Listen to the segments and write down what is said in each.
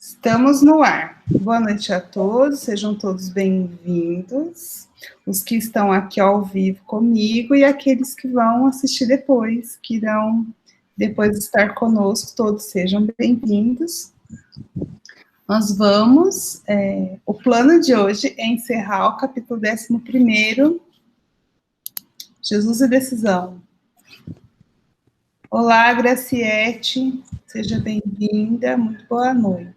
Estamos no ar. Boa noite a todos, sejam todos bem-vindos. Os que estão aqui ao vivo comigo e aqueles que vão assistir depois, que irão depois estar conosco, todos sejam bem-vindos. Nós vamos, o plano de hoje é encerrar o capítulo 11, Jesus e Decisão. Olá, Graciete, seja bem-vinda, muito boa noite.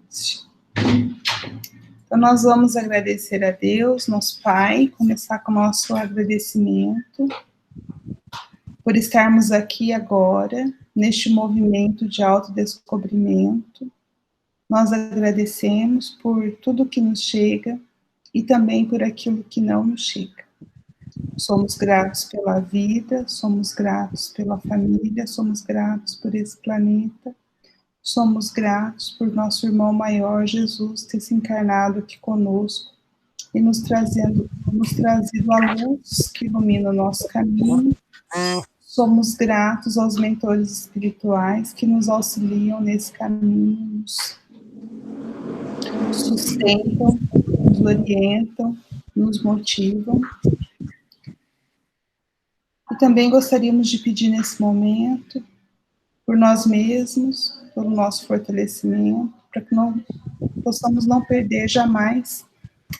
Então, nós vamos agradecer a Deus, nosso Pai, começar com o nosso agradecimento por estarmos aqui agora, neste movimento de autodescobrimento. Nós agradecemos por tudo que nos chega e também por aquilo que não nos chega. Somos gratos pela vida, somos gratos pela família, somos gratos por esse planeta, somos gratos por nosso irmão maior, Jesus, ter se encarnado aqui conosco e nos trazido a luz que ilumina o nosso caminho. Somos gratos aos mentores espirituais que nos auxiliam nesse caminho, nos sustentam, nos orientam, nos motivam. E também gostaríamos de pedir nesse momento, por nós mesmos, pelo nosso fortalecimento, para que não possamos não perder jamais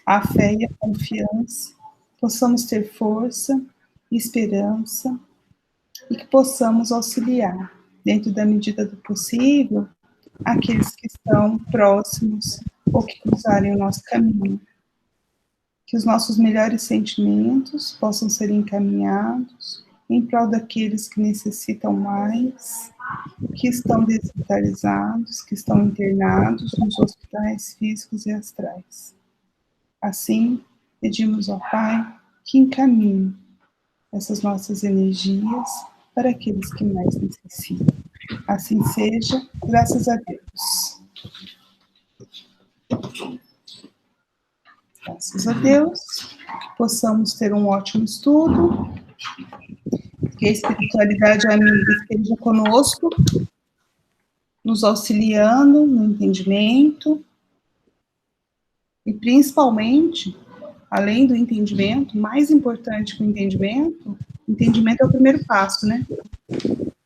a fé e a confiança, possamos ter força e esperança, e que possamos auxiliar, dentro da medida do possível, aqueles que estão próximos ou que cruzarem o nosso caminho. Que os nossos melhores sentimentos possam ser encaminhados em prol daqueles que necessitam mais, que estão desvitalizados, que estão internados nos hospitais físicos e astrais. Assim, pedimos ao Pai que encaminhe essas nossas energias para aqueles que mais necessitam. Assim seja, graças a Deus. Graças a Deus, que possamos ter um ótimo estudo, que a espiritualidade amiga esteja conosco, nos auxiliando no entendimento, e principalmente, além do entendimento, mais importante que o entendimento é o primeiro passo, né?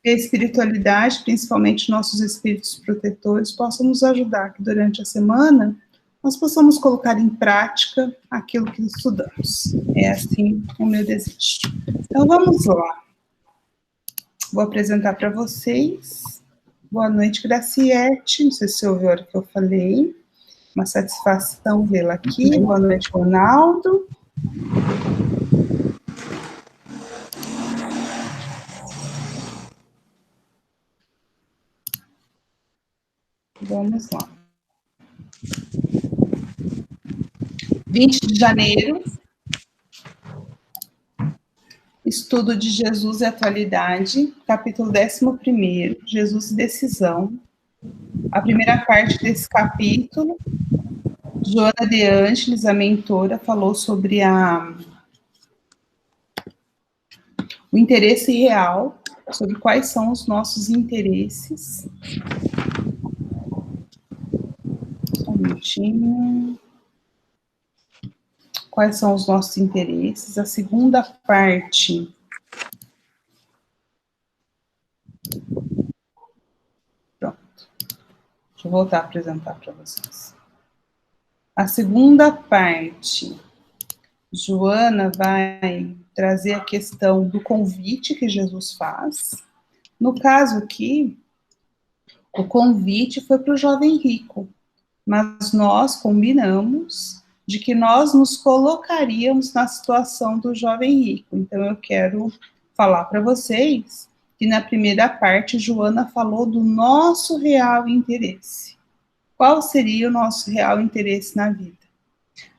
Que a espiritualidade, principalmente nossos espíritos protetores, possam nos ajudar, que durante a semana nós possamos colocar em prática aquilo que estudamos. É assim o meu desejo. Então, vamos lá. Vou apresentar para vocês. Boa noite, Graciete. Não sei se você ouviu a hora que eu falei. Uma satisfação vê-la aqui. Boa noite, Ronaldo. Vamos lá. 20 de janeiro. Estudo de Jesus e Atualidade, capítulo 11, Jesus e Decisão. A primeira parte desse capítulo, Joana de Ângeles, a mentora, falou sobre o interesse real, sobre quais são os nossos interesses. Só um minutinho. Quais são os nossos interesses? A segunda parte. Pronto. Deixa eu voltar a apresentar para vocês. A segunda parte, Joana vai trazer a questão do convite que Jesus faz. No caso aqui, o convite foi para o jovem rico, mas nós combinamos de que nós nos colocaríamos na situação do jovem rico. Então, eu quero falar para vocês que na primeira parte, Joana falou do nosso real interesse. Qual seria o nosso real interesse na vida?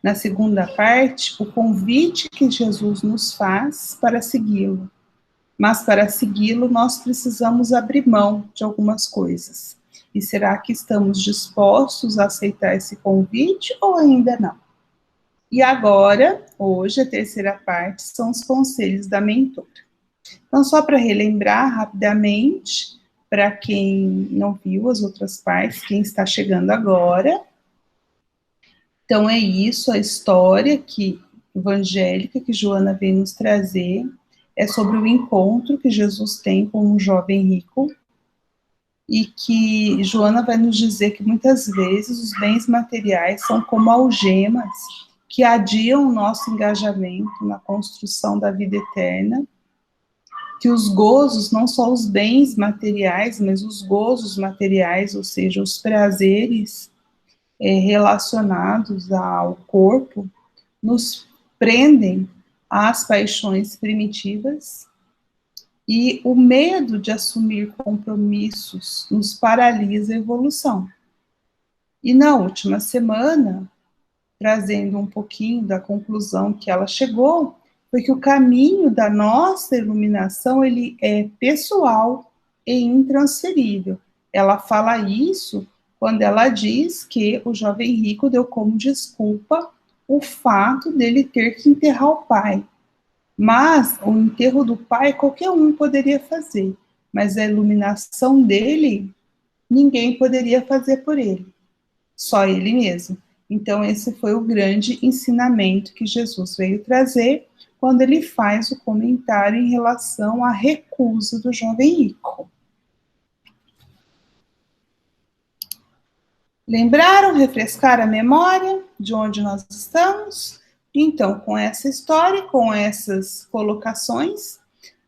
Na segunda parte, o convite que Jesus nos faz para segui-lo. Mas para segui-lo, nós precisamos abrir mão de algumas coisas. E será que estamos dispostos a aceitar esse convite ou ainda não? E agora, hoje, a terceira parte são os conselhos da mentora. Então, só para relembrar rapidamente, para quem não viu as outras partes, quem está chegando agora, Então, é isso, a história evangélica que Joana vem nos trazer, é sobre o encontro que Jesus tem com um jovem rico, e que Joana vai nos dizer que muitas vezes os bens materiais são como algemas que adiam o nosso engajamento na construção da vida eterna, que os gozos, não só os bens materiais, mas os gozos materiais, ou seja, os prazeres relacionados ao corpo, nos prendem às paixões primitivas, e o medo de assumir compromissos nos paralisa a evolução. E na última semana, trazendo um pouquinho da conclusão que ela chegou, foi que o caminho da nossa iluminação, ele é pessoal e intransferível. Ela fala isso quando ela diz que o jovem rico deu como desculpa o fato dele ter que enterrar o pai. Mas o enterro do pai qualquer um poderia fazer, mas a iluminação dele ninguém poderia fazer por ele, só ele mesmo. Então esse foi o grande ensinamento que Jesus veio trazer quando ele faz o comentário em relação à recusa do jovem rico. Lembraram, refrescar a memória de onde nós estamos? Então, com essa história, com essas colocações,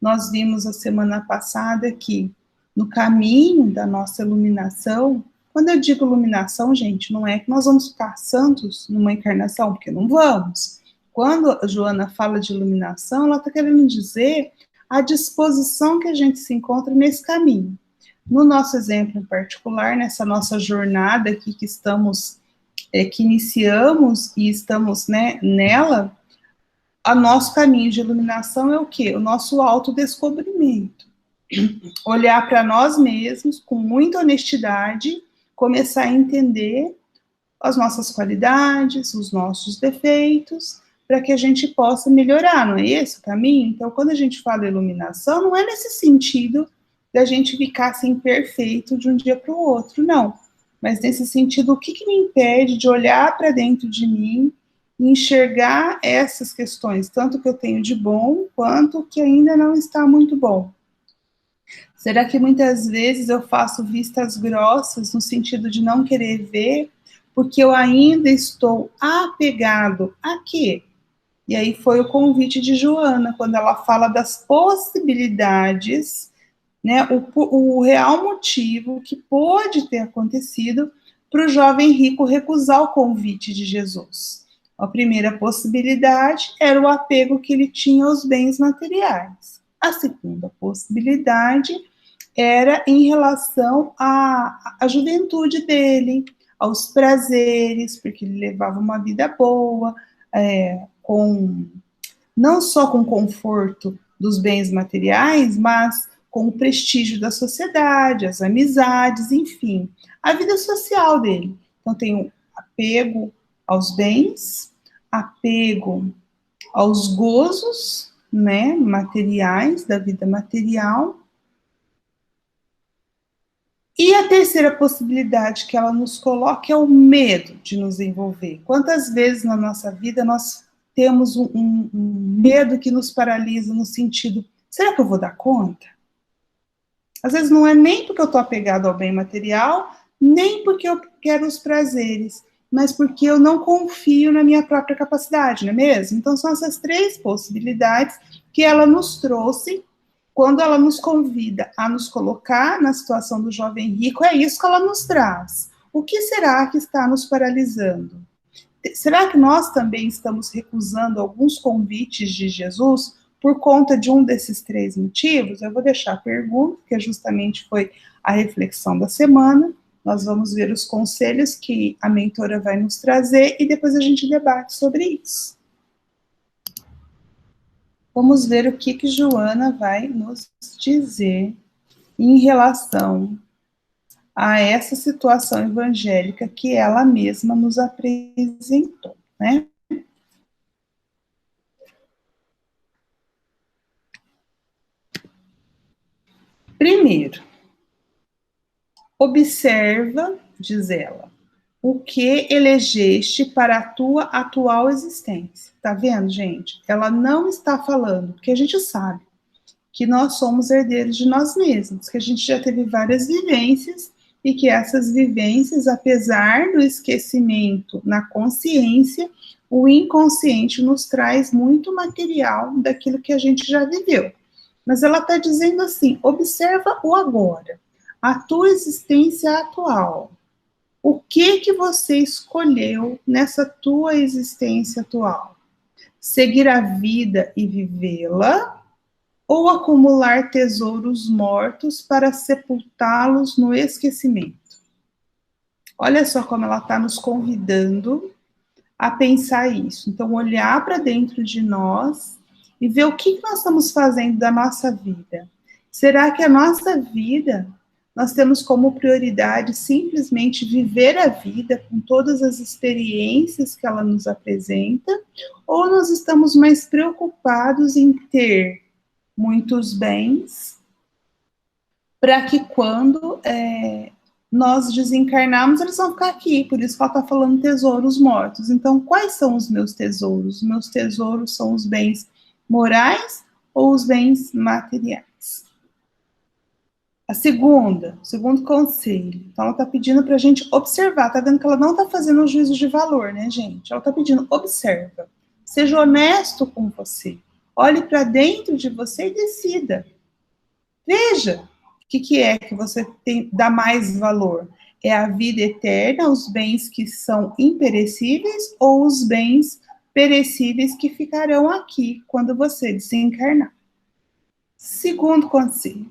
nós vimos a semana passada que no caminho da nossa iluminação, quando eu digo iluminação, gente, não é que nós vamos ficar santos numa encarnação, porque não vamos. Quando a Joana fala de iluminação, ela está querendo dizer a disposição que a gente se encontra nesse caminho. No nosso exemplo em particular, nessa nossa jornada aqui que estamos, que iniciamos e estamos, né, nela, o nosso caminho de iluminação é o quê? O nosso autodescobrimento. Olhar para nós mesmos com muita honestidade, começar a entender as nossas qualidades, os nossos defeitos, para que a gente possa melhorar, não é esse o caminho? Então, quando a gente fala iluminação, não é nesse sentido da gente ficar assim perfeito de um dia para o outro, não. Mas nesse sentido, o que me impede de olhar para dentro de mim e enxergar essas questões, tanto que eu tenho de bom, quanto que ainda não está muito bom? Será que muitas vezes eu faço vistas grossas no sentido de não querer ver, porque eu ainda estou apegado a quê? E aí foi o convite de Joana, quando ela fala das possibilidades, né, o real motivo que pode ter acontecido para o jovem rico recusar o convite de Jesus. A primeira possibilidade era o apego que ele tinha aos bens materiais. A segunda possibilidade era em relação à juventude dele, aos prazeres, porque ele levava uma vida boa, não só com conforto dos bens materiais, mas com o prestígio da sociedade, as amizades, enfim, a vida social dele. Então tem o apego aos bens, apego aos gozos, né, materiais, da vida material. E a terceira possibilidade que ela nos coloca é o medo de nos envolver. Quantas vezes na nossa vida nós temos um medo que nos paralisa no sentido, será que eu vou dar conta? Às vezes não é nem porque eu estou apegado ao bem material, nem porque eu quero os prazeres, mas porque eu não confio na minha própria capacidade, não é mesmo? Então são essas três possibilidades que ela nos trouxe quando ela nos convida a nos colocar na situação do jovem rico. É isso que ela nos traz. O que será que está nos paralisando? Será que nós também estamos recusando alguns convites de Jesus por conta de um desses três motivos? Eu vou deixar a pergunta, que justamente foi a reflexão da semana. Nós vamos ver os conselhos que a mentora vai nos trazer e depois a gente debate sobre isso. Vamos ver o que Joana vai nos dizer em relação a essa situação evangélica que ela mesma nos apresentou, né? Primeiro, observa, diz ela, o que elegeste para a tua atual existência. Tá vendo, gente? Ela não está falando, porque a gente sabe que nós somos herdeiros de nós mesmos, que a gente já teve várias vivências e que essas vivências, apesar do esquecimento na consciência, o inconsciente nos traz muito material daquilo que a gente já viveu. Mas ela está dizendo assim: observa o agora, a tua existência atual. O que você escolheu nessa tua existência atual? Seguir a vida e vivê-la, ou acumular tesouros mortos para sepultá-los no esquecimento? Olha só como ela está nos convidando a pensar isso. Então, olhar para dentro de nós e ver o que nós estamos fazendo da nossa vida. Será que a nossa vida, nós temos como prioridade simplesmente viver a vida com todas as experiências que ela nos apresenta, ou nós estamos mais preocupados em ter muitos bens, para que quando nós desencarnarmos, eles vão ficar aqui. Por isso que ela está falando tesouros mortos. Então, quais são os meus tesouros? Os meus tesouros são os bens morais ou os bens materiais? O segundo conselho. Então, ela está pedindo para a gente observar. Está vendo que ela não está fazendo um juízo de valor, né, gente? Ela está pedindo, observa. Seja honesto com você. Olhe para dentro de você e decida. Veja o que é que você dá mais valor. É a vida eterna, os bens que são imperecíveis, ou os bens perecíveis que ficarão aqui quando você desencarnar? Segundo conselho.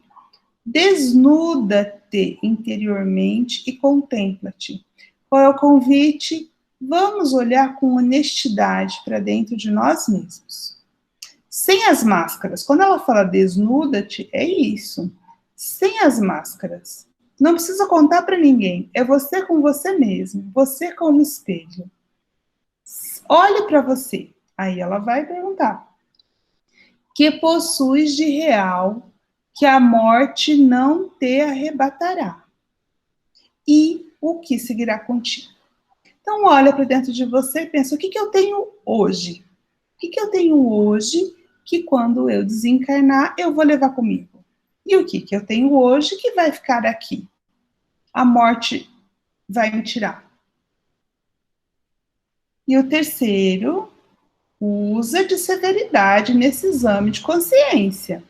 Desnuda-te interiormente e contempla-te. Qual é o convite? Vamos olhar com honestidade para dentro de nós mesmos. Sem as máscaras. Quando ela fala desnuda-te, é isso. Sem as máscaras. Não precisa contar para ninguém. É você com você mesmo. Você como espelho. Olhe para você. Aí ela vai perguntar: que possuis de real que a morte não te arrebatará? E o que seguirá contigo? Então, olha para dentro de você e pensa: o que eu tenho hoje? O que eu tenho hoje que quando eu desencarnar, eu vou levar comigo? E o que eu tenho hoje que vai ficar aqui? A morte vai me tirar. E o terceiro, usa de severidade nesse exame de consciência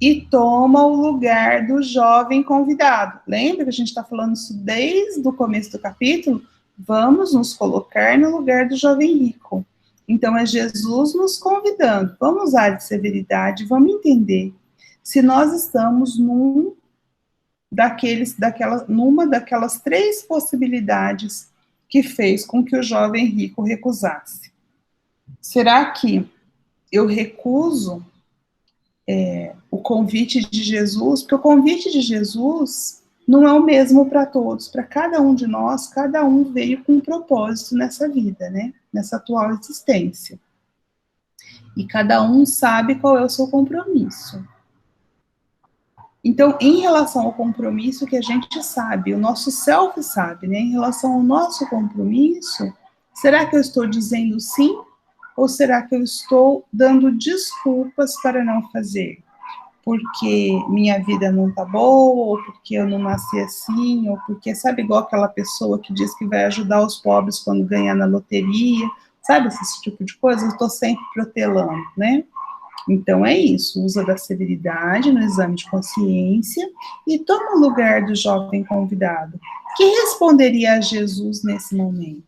e toma o lugar do jovem convidado. Lembra que a gente está falando isso desde o começo do capítulo? Vamos nos colocar no lugar do jovem rico. Então, é Jesus nos convidando. Vamos usar de severidade, vamos entender se nós estamos numa daquelas três possibilidades que fez com que o jovem rico recusasse. Será que eu recuso o convite de Jesus? Porque o convite de Jesus não é o mesmo para todos. Para cada um de nós, cada um veio com um propósito nessa vida, né? Nessa atual existência. E cada um sabe qual é o seu compromisso. Então, em relação ao compromisso que a gente sabe, o nosso self sabe, né? Em relação ao nosso compromisso, será que eu estou dizendo sim? Ou será que eu estou dando desculpas para não fazer? Porque minha vida não tá boa, ou porque eu não nasci assim, ou porque, sabe, igual aquela pessoa que diz que vai ajudar os pobres quando ganhar na loteria, sabe, esse tipo de coisa? Eu estou sempre protelando, né? Então é isso, usa da severidade no exame de consciência e toma o lugar do jovem convidado. Que responderia a Jesus nesse momento?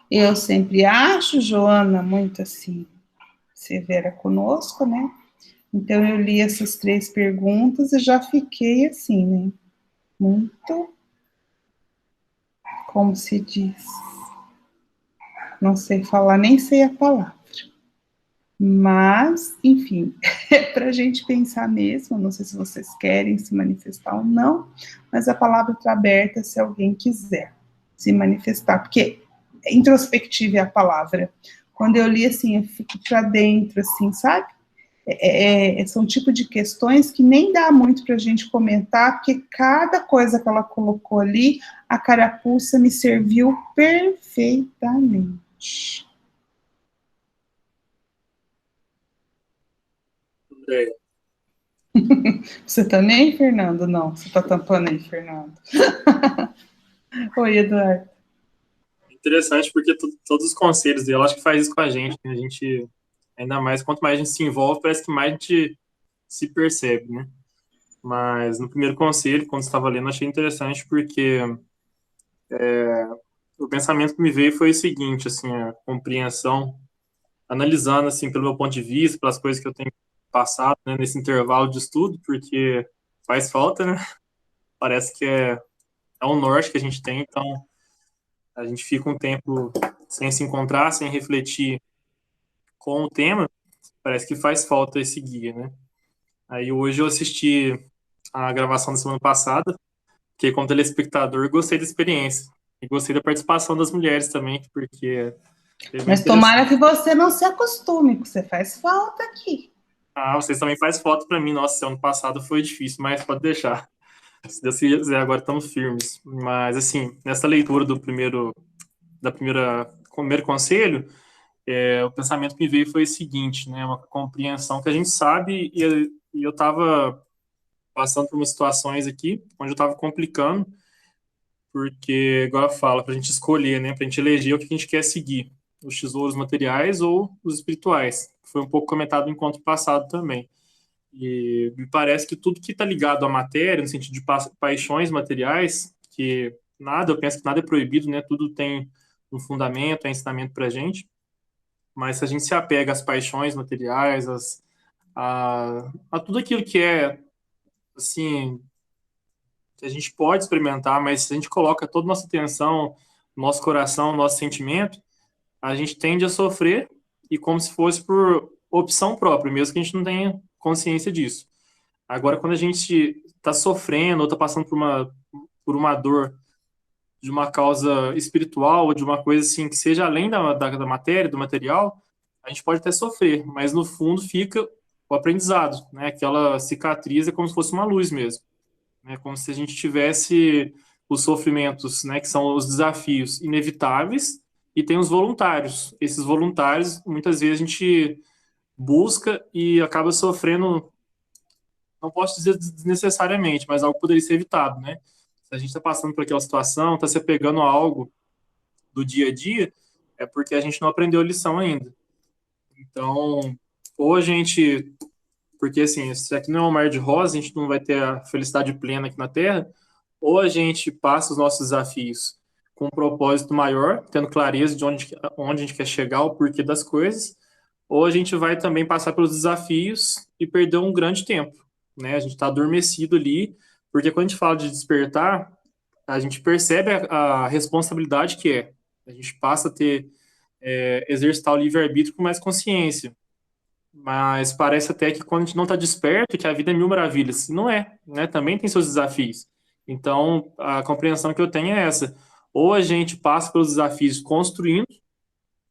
Eu sempre acho, Joana, muito assim, severa conosco, né? Então eu li essas três perguntas e já fiquei assim, né? Muito, como se diz, não sei falar, nem sei a palavra. Mas, enfim, é para a gente pensar mesmo, não sei se vocês querem se manifestar ou não, mas a palavra está aberta se alguém quiser se manifestar, porque introspectiva é a palavra. Quando eu li assim, eu fico para dentro, assim, sabe? São tipo de questões que nem dá muito para a gente comentar, porque cada coisa que ela colocou ali, a carapuça me serviu perfeitamente. É Você tá nem aí, Fernando? Não, você tá tampando aí, Fernando. Oi, Eduardo. interessante porque todos os conselhos dela, acho que faz isso com a gente, né? A gente, ainda mais, quanto mais a gente se envolve, parece que mais a gente se percebe, né? Mas no primeiro conselho, quando estava lendo, achei interessante porque o pensamento que me veio foi o seguinte, assim, a compreensão, analisando, assim, pelo meu ponto de vista, pelas coisas que eu tenho passado, né, nesse intervalo de estudo, porque faz falta, né? Parece que é um norte que a gente tem, então a gente fica um tempo sem se encontrar, sem refletir com o tema, parece que faz falta esse guia, né? Aí hoje eu assisti a gravação da semana passada, que como telespectador gostei da experiência. E gostei da participação das mulheres também, porque foi muito Mas tomara interessante. que você não se acostume, porque você faz falta aqui. Ah, vocês também fazem foto para mim. Nossa, ano passado foi difícil, mas pode deixar. Se Deus quiser, agora estamos firmes. Mas, assim, nessa leitura primeiro conselho, o pensamento que me veio foi o seguinte, né? Uma compreensão que a gente sabe e eu estava passando por umas situações aqui onde eu estava complicando, porque, igual eu falo, para a gente escolher, né? Para a gente eleger o que a gente quer seguir, os tesouros materiais ou os espirituais. Foi um pouco comentado no encontro passado também. E me parece que tudo que está ligado à matéria, no sentido de paixões materiais, que nada, eu penso que nada é proibido, né? Tudo tem um fundamento, é ensinamento para a gente. Mas se a gente se apega às paixões materiais, a tudo aquilo que é, assim, que a gente pode experimentar, mas se a gente coloca toda a nossa atenção, nosso coração, nosso sentimento, a gente tende a sofrer e como se fosse por opção própria, mesmo que a gente não tenha consciência disso. Agora, quando a gente está sofrendo ou está passando por uma dor de uma causa espiritual ou de uma coisa assim que seja além da matéria, do material, a gente pode até sofrer, mas no fundo fica o aprendizado, né? Aquela cicatriz é como se fosse uma luz mesmo, né? Como se a gente tivesse os sofrimentos, né? Que são os desafios inevitáveis e tem os voluntários. Esses voluntários, muitas vezes a gente busca e acaba sofrendo, não posso dizer desnecessariamente, mas algo poderia ser evitado, né? Se a gente está passando por aquela situação, está se apegando a algo do dia a dia, é porque a gente não aprendeu a lição ainda. Então, ou a gente. Porque, assim, se aqui não é um mar de rosa, a gente não vai ter a felicidade plena aqui na Terra, ou a gente passa os nossos desafios com um propósito maior, tendo clareza de onde a gente quer chegar, o porquê das coisas, ou a gente vai também passar pelos desafios e perder um grande tempo, né? A gente está adormecido ali, porque quando a gente fala de despertar, a gente percebe a responsabilidade que é. A gente passa a ter, exercitar o livre-arbítrio com mais consciência. Mas parece até que quando a gente não está desperto, que a vida é mil maravilhas. Não é, né? Também tem seus desafios. Então, a compreensão que eu tenho é essa. Ou a gente passa pelos desafios construindo,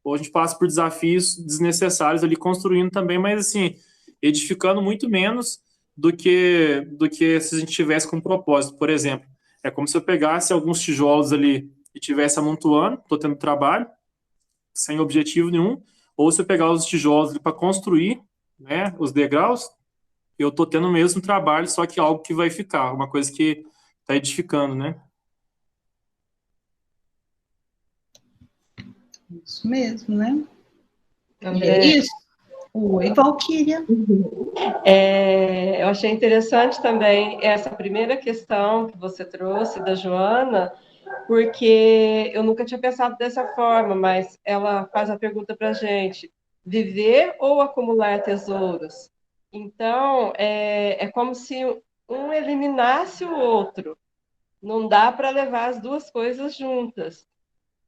ou a gente passa por desafios desnecessários ali construindo também, mas assim, edificando muito menos do que se a gente tivesse com um propósito. Por exemplo, é como se eu pegasse alguns tijolos ali e tivesse amontoando, estou tendo trabalho, sem objetivo nenhum, ou se eu pegar os tijolos para construir, né, os degraus, eu estou tendo o mesmo trabalho, só que algo que vai ficar, uma coisa que está edificando, né? Isso mesmo, né? E é André, isso. Oi, Valquíria. eu achei interessante também essa primeira questão que você trouxe da Joana, porque eu nunca tinha pensado dessa forma, mas ela faz a pergunta para a gente: viver ou acumular tesouros? Então, é como se um eliminasse o outro. Não dá para levar as duas coisas juntas.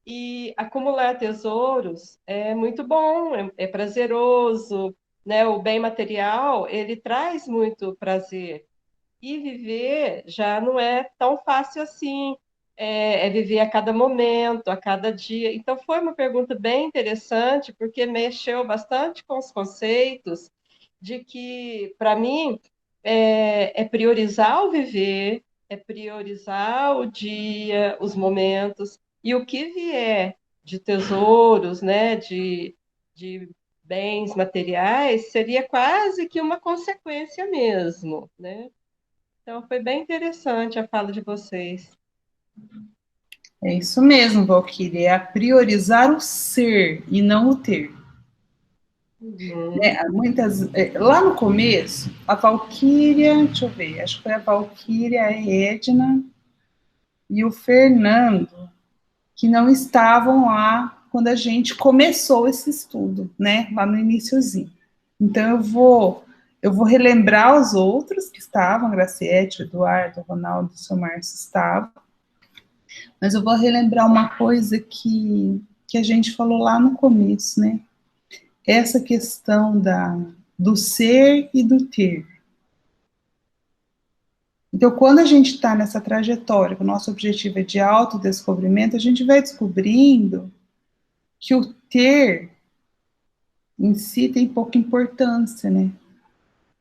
E acumular tesouros é muito bom, é prazeroso, né? O bem material, ele traz muito prazer. E viver já não é tão fácil assim. É viver a cada momento, a cada dia. Então, foi uma pergunta bem interessante, porque mexeu bastante com os conceitos de que, para mim, é priorizar o viver, é priorizar o dia, os momentos, e o que vier de tesouros, né, de bens materiais, seria quase que uma consequência mesmo, né? Então, foi bem interessante a fala de vocês. É isso mesmo, Valquíria, é a priorizar o ser e não o ter. Né? Lá no começo, a Valquíria, deixa eu ver, acho que foi a Valquíria, a Edna e o Fernando, que não estavam lá quando a gente começou esse estudo, né, lá no iniciozinho. Então eu vou relembrar os outros que estavam, Graciete, Eduardo, Ronaldo, o seu Márcio estavam, mas eu vou relembrar uma coisa que a gente falou lá no começo, né, essa questão do ser e do ter. Então, quando a gente está nessa trajetória, que o nosso objetivo é de autodescobrimento, a gente vai descobrindo que o ter em si tem pouca importância, né?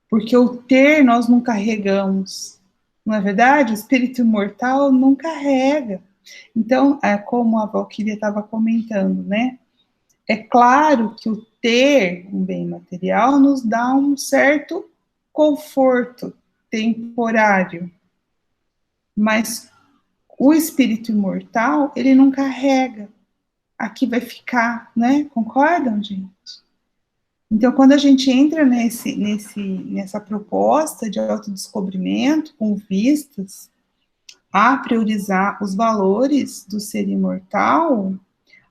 Porque o ter nós não carregamos, não é verdade? O espírito imortal não carrega. Então, é como a Valquíria estava comentando, né? É claro que o ter um bem material nos dá um certo conforto temporário, mas o espírito imortal, ele não carrega. Aqui vai ficar, né? Concordam, gente? Então, quando a gente entra nessa proposta de autodescobrimento, com vistas a priorizar os valores do ser imortal,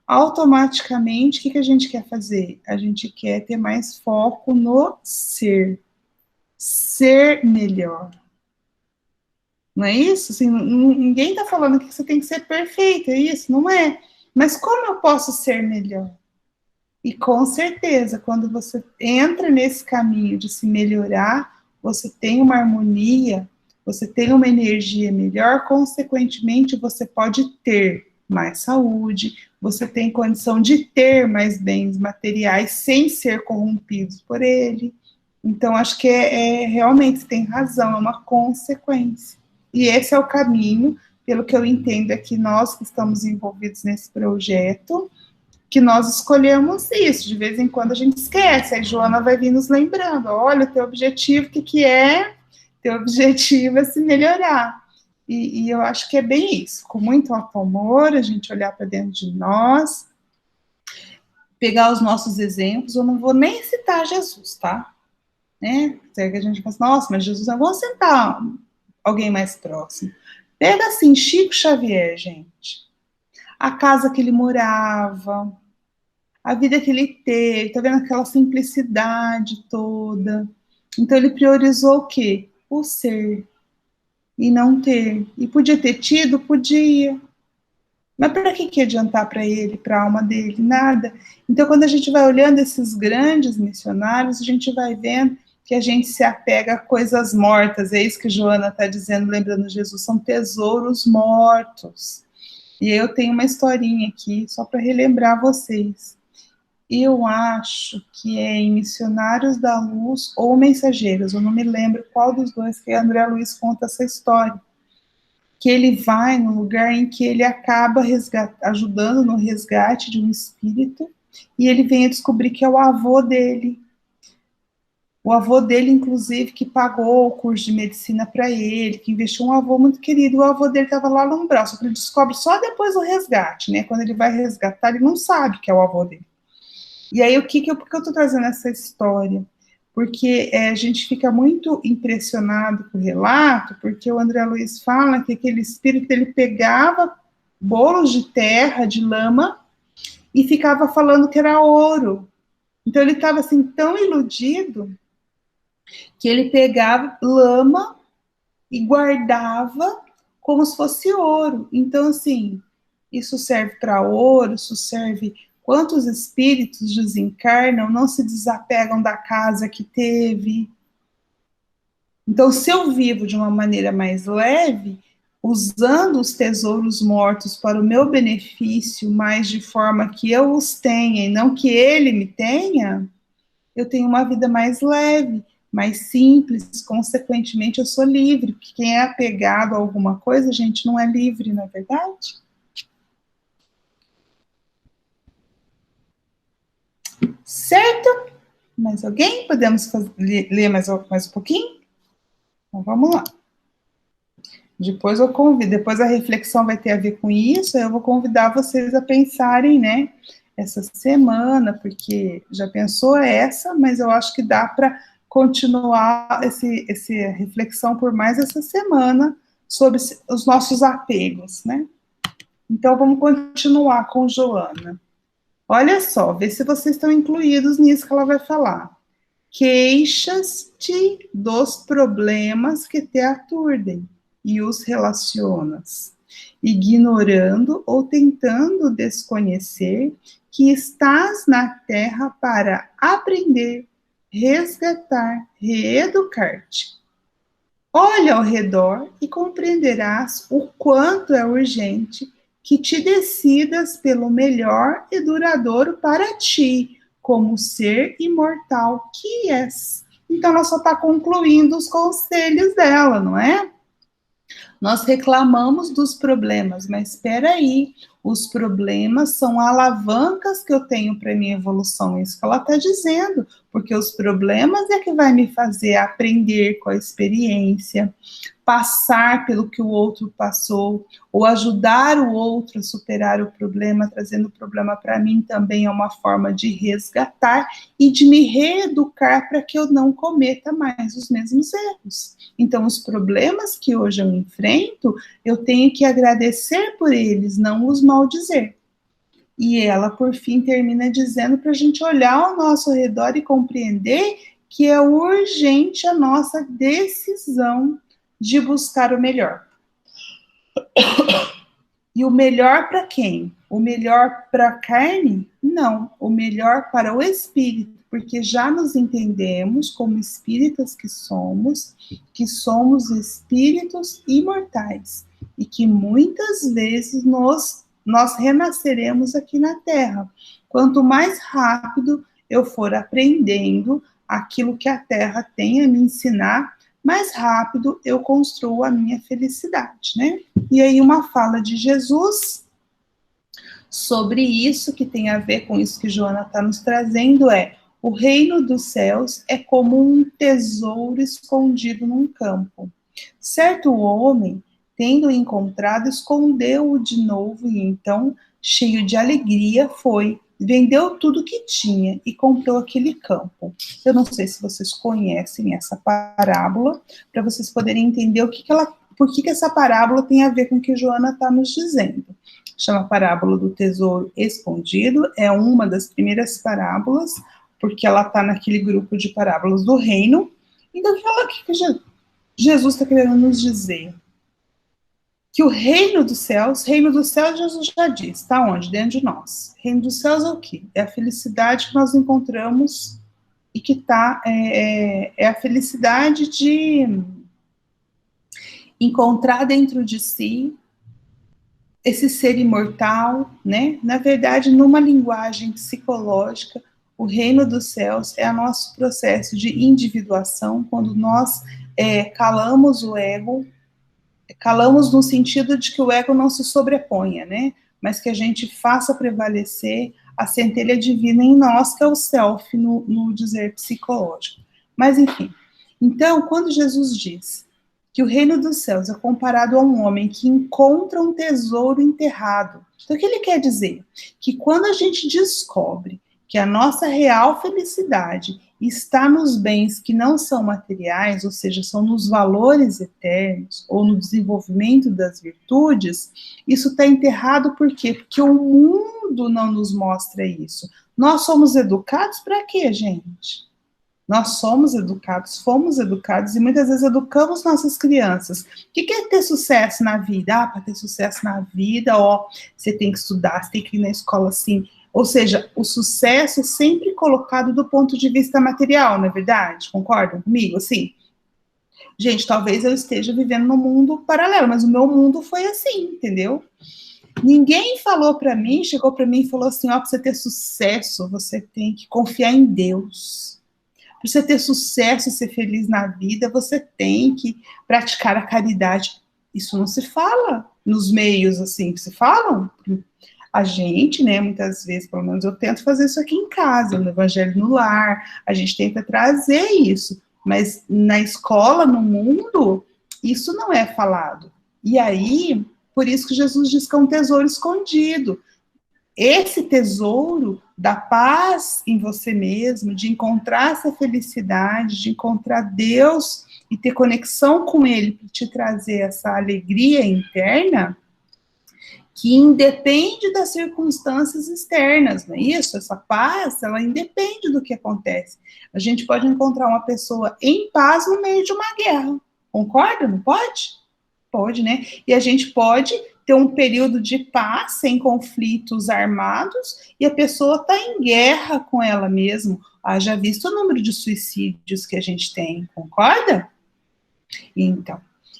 automaticamente, o que a gente quer fazer? A gente quer ter mais foco no ser melhor. Não é isso? Assim, ninguém está falando que você tem que ser perfeito, é isso? Não é. Mas como eu posso ser melhor? E com certeza, quando você entra nesse caminho de se melhorar, você tem uma harmonia, você tem uma energia melhor, consequentemente, você pode ter mais saúde, você tem condição de ter mais bens materiais sem ser corrompidos por ele. Então, acho que realmente tem razão, é uma consequência. E esse é o caminho, pelo que eu entendo, é que nós que estamos envolvidos nesse projeto, que nós escolhemos isso, de vez em quando a gente esquece, aí Joana vai vir nos lembrando, olha, teu objetivo, o que é? Teu objetivo é se melhorar, e eu acho que é bem isso, com muito amor, a gente olhar para dentro de nós, pegar os nossos exemplos, eu não vou nem citar Jesus, tá? Né? Que a gente pensa, nossa, mas Jesus, eu vou citar alguém mais próximo. Pega assim, Chico Xavier, gente, a casa que ele morava, a vida que ele teve, tá vendo aquela simplicidade toda. Então ele priorizou o quê? O ser e não ter. E podia ter tido? Podia. Mas para que adiantar para ele, para a alma dele? Nada. Então quando a gente vai olhando esses grandes missionários, a gente vai vendo que a gente se apega a coisas mortas. É isso que Joana está dizendo, lembrando Jesus, são tesouros mortos. E eu tenho uma historinha aqui, só para relembrar vocês. Eu acho que é em Missionários da Luz ou Mensageiros, eu não me lembro qual dos dois que André Luiz conta essa história, que ele vai no lugar em que ele acaba ajudando no resgate de um espírito, e ele vem a descobrir que é o avô dele. O avô dele, inclusive, que pagou o curso de medicina para ele, que investiu, um avô muito querido, o avô dele estava lá no umbral, só que ele descobre só depois do resgate, né? Quando ele vai resgatar, ele não sabe que é o avô dele. E aí, por que eu estou trazendo essa história? Porque a gente fica muito impressionado com o relato, porque o André Luiz fala que aquele espírito, ele pegava bolos de terra, de lama, e ficava falando que era ouro. Então, ele estava, assim, tão iludido, que ele pegava lama e guardava como se fosse ouro. Então, assim, isso serve para ouro, isso serve... Quantos espíritos desencarnam, não se desapegam da casa que teve? Então, se eu vivo de uma maneira mais leve, usando os tesouros mortos para o meu benefício, mas de forma que eu os tenha e não que ele me tenha, eu tenho uma vida mais leve, mais simples, consequentemente eu sou livre, porque quem é apegado a alguma coisa, gente, não é livre, não é verdade? Certo? Mais alguém? Podemos ler mais um pouquinho? Então, vamos lá. Depois eu convido, depois a reflexão vai ter a ver com isso, eu vou convidar vocês a pensarem, né, essa semana, porque já pensou essa, mas eu acho que dá para continuar essa reflexão por mais essa semana sobre os nossos apegos, né? Então, vamos continuar com Joana. Olha só, vê se vocês estão incluídos nisso que ela vai falar. Queixas-te dos problemas que te aturdem e os relacionas, ignorando ou tentando desconhecer que estás na terra para aprender, resgatar, reeducar-te. Olha ao redor e compreenderás o quanto é urgente que te decidas pelo melhor e duradouro para ti, como ser imortal que és. Então, ela só está concluindo os conselhos dela, não é? Nós reclamamos dos problemas, mas espera aí, os problemas são alavancas que eu tenho para minha evolução, é isso que ela está dizendo, porque os problemas é que vai me fazer aprender com a experiência, passar pelo que o outro passou, ou ajudar o outro a superar o problema, trazendo o problema para mim também é uma forma de resgatar e de me reeducar para que eu não cometa mais os mesmos erros. Então, os problemas que hoje eu enfrento, eu tenho que agradecer por eles, não os maldizer. E ela, por fim, termina dizendo para a gente olhar ao nosso redor e compreender que é urgente a nossa decisão de buscar o melhor. E o melhor para quem? O melhor para a carne? Não, o melhor para o espírito, porque já nos entendemos como espíritas que somos espíritos imortais e que muitas vezes nós renasceremos aqui na Terra. Quanto mais rápido eu for aprendendo aquilo que a Terra tem a me ensinar, mais rápido eu construo a minha felicidade, né? E aí uma fala de Jesus sobre isso, que tem a ver com isso que Joana está nos trazendo, é: o reino dos céus é como um tesouro escondido num campo. Certo homem, tendo encontrado, escondeu-o de novo e então, cheio de alegria, foi, vendeu tudo que tinha e comprou aquele campo. Eu não sei se vocês conhecem essa parábola, para vocês poderem entender por que essa parábola tem a ver com o que Joana está nos dizendo. Chama Parábola do Tesouro Escondido, é uma das primeiras parábolas, porque ela está naquele grupo de parábolas do reino. Então, o que Jesus está querendo nos dizer? Que o reino dos céus, Jesus já disse, está onde? Dentro de nós. Reino dos céus é o quê? É a felicidade que nós encontramos e que está, é a felicidade de encontrar dentro de si esse ser imortal, né? Na verdade, numa linguagem psicológica, o reino dos céus é o nosso processo de individuação, quando nós calamos o ego, calamos no sentido de que o ego não se sobreponha, né? Mas que a gente faça prevalecer a centelha divina em nós, que é o self, no dizer psicológico. Mas, enfim. Então, quando Jesus diz que o reino dos céus é comparado a um homem que encontra um tesouro enterrado, então o que ele quer dizer? Que quando a gente descobre que a nossa real felicidade está nos bens que não são materiais, ou seja, são nos valores eternos, ou no desenvolvimento das virtudes, isso está enterrado por quê? Porque o mundo não nos mostra isso. Nós somos educados para quê, gente? Nós somos educados, fomos educados, e muitas vezes educamos nossas crianças. O que é ter sucesso na vida? Para ter sucesso na vida, você tem que estudar, você tem que ir na escola assim. Ou seja, o sucesso é sempre colocado do ponto de vista material, não é verdade? Concordam comigo? Assim, gente, talvez eu esteja vivendo num mundo paralelo, mas o meu mundo foi assim, entendeu? Ninguém falou para mim, chegou para mim e falou assim, para você ter sucesso, você tem que confiar em Deus. Para você ter sucesso e ser feliz na vida, você tem que praticar a caridade. Isso não se fala nos meios, assim, se falam? A gente, né, muitas vezes, pelo menos eu tento fazer isso aqui em casa, no Evangelho no Lar, a gente tenta trazer isso, mas na escola, no mundo, isso não é falado. E aí, por isso que Jesus diz que é um tesouro escondido. Esse tesouro da paz em você mesmo, de encontrar essa felicidade, de encontrar Deus e ter conexão com Ele para te trazer essa alegria interna, que independe das circunstâncias externas, não é isso? Essa paz, ela independe do que acontece. A gente pode encontrar uma pessoa em paz no meio de uma guerra, concorda? Não pode? Pode, né? E a gente pode ter um período de paz, sem conflitos armados, e a pessoa está em guerra com ela mesma. Haja visto o número de suicídios que a gente tem, concorda?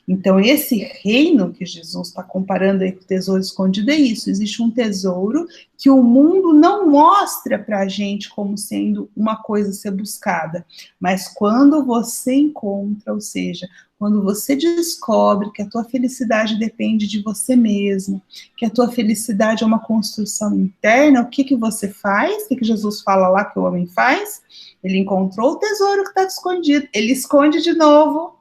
Então, esse reino que Jesus está comparando aí com o tesouro escondido é isso. Existe um tesouro que o mundo não mostra para a gente como sendo uma coisa a ser buscada. Mas quando você encontra, ou seja, quando você descobre que a tua felicidade depende de você mesmo, que a tua felicidade é uma construção interna, o que você faz? O que Jesus fala lá que o homem faz? Ele encontrou o tesouro que está escondido. Ele esconde de novo.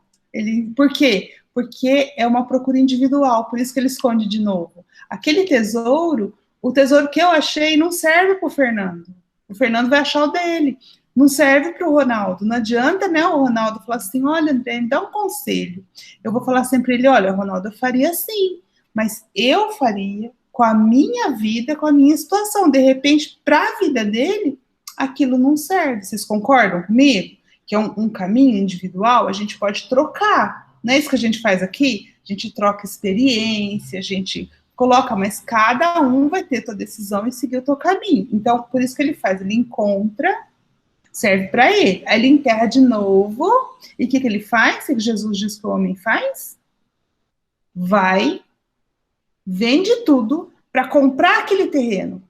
Por quê? Porque é uma procura individual, por isso que ele esconde de novo. Aquele tesouro, o tesouro que eu achei não serve para o Fernando. O Fernando vai achar o dele. Não serve para o Ronaldo. Não adianta, né, o Ronaldo falar assim, olha, André, me dá um conselho. Eu vou falar sempre para ele, olha, Ronaldo, eu faria assim, mas eu faria com a minha vida, com a minha situação. De repente, para a vida dele, aquilo não serve. Vocês concordam comigo? Que é um caminho individual, a gente pode trocar. Não é isso que a gente faz aqui? A gente troca experiência, a gente coloca, mas cada um vai ter sua decisão e seguir o seu caminho. Então, por isso que ele faz, ele encontra, serve para ele. Aí ele enterra de novo, e o que ele faz? O que Jesus diz que o homem faz? Vai, vende tudo para comprar aquele terreno.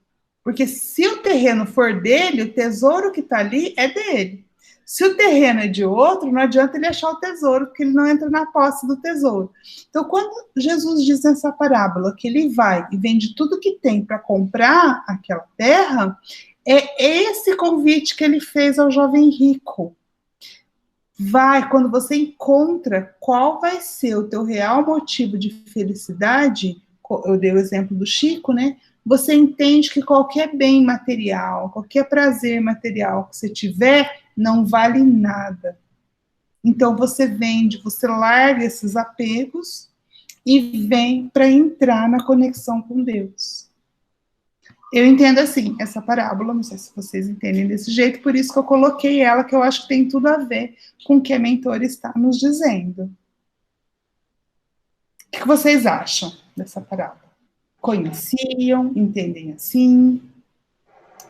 Porque se o terreno for dele, o tesouro que está ali é dele. Se o terreno é de outro, não adianta ele achar o tesouro, porque ele não entra na posse do tesouro. Então, quando Jesus diz nessa parábola que ele vai e vende tudo que tem para comprar aquela terra, é esse convite que ele fez ao jovem rico. Vai, quando você encontra qual vai ser o teu real motivo de felicidade, eu dei o exemplo do Chico, né? Você entende que qualquer bem material, qualquer prazer material que você tiver, não vale nada. Então você vende, você larga esses apegos e vem para entrar na conexão com Deus. Eu entendo assim, essa parábola, não sei se vocês entendem desse jeito, por isso que eu coloquei ela, que eu acho que tem tudo a ver com o que a mentora está nos dizendo. O que vocês acham dessa parábola? Conheciam? Entendem assim?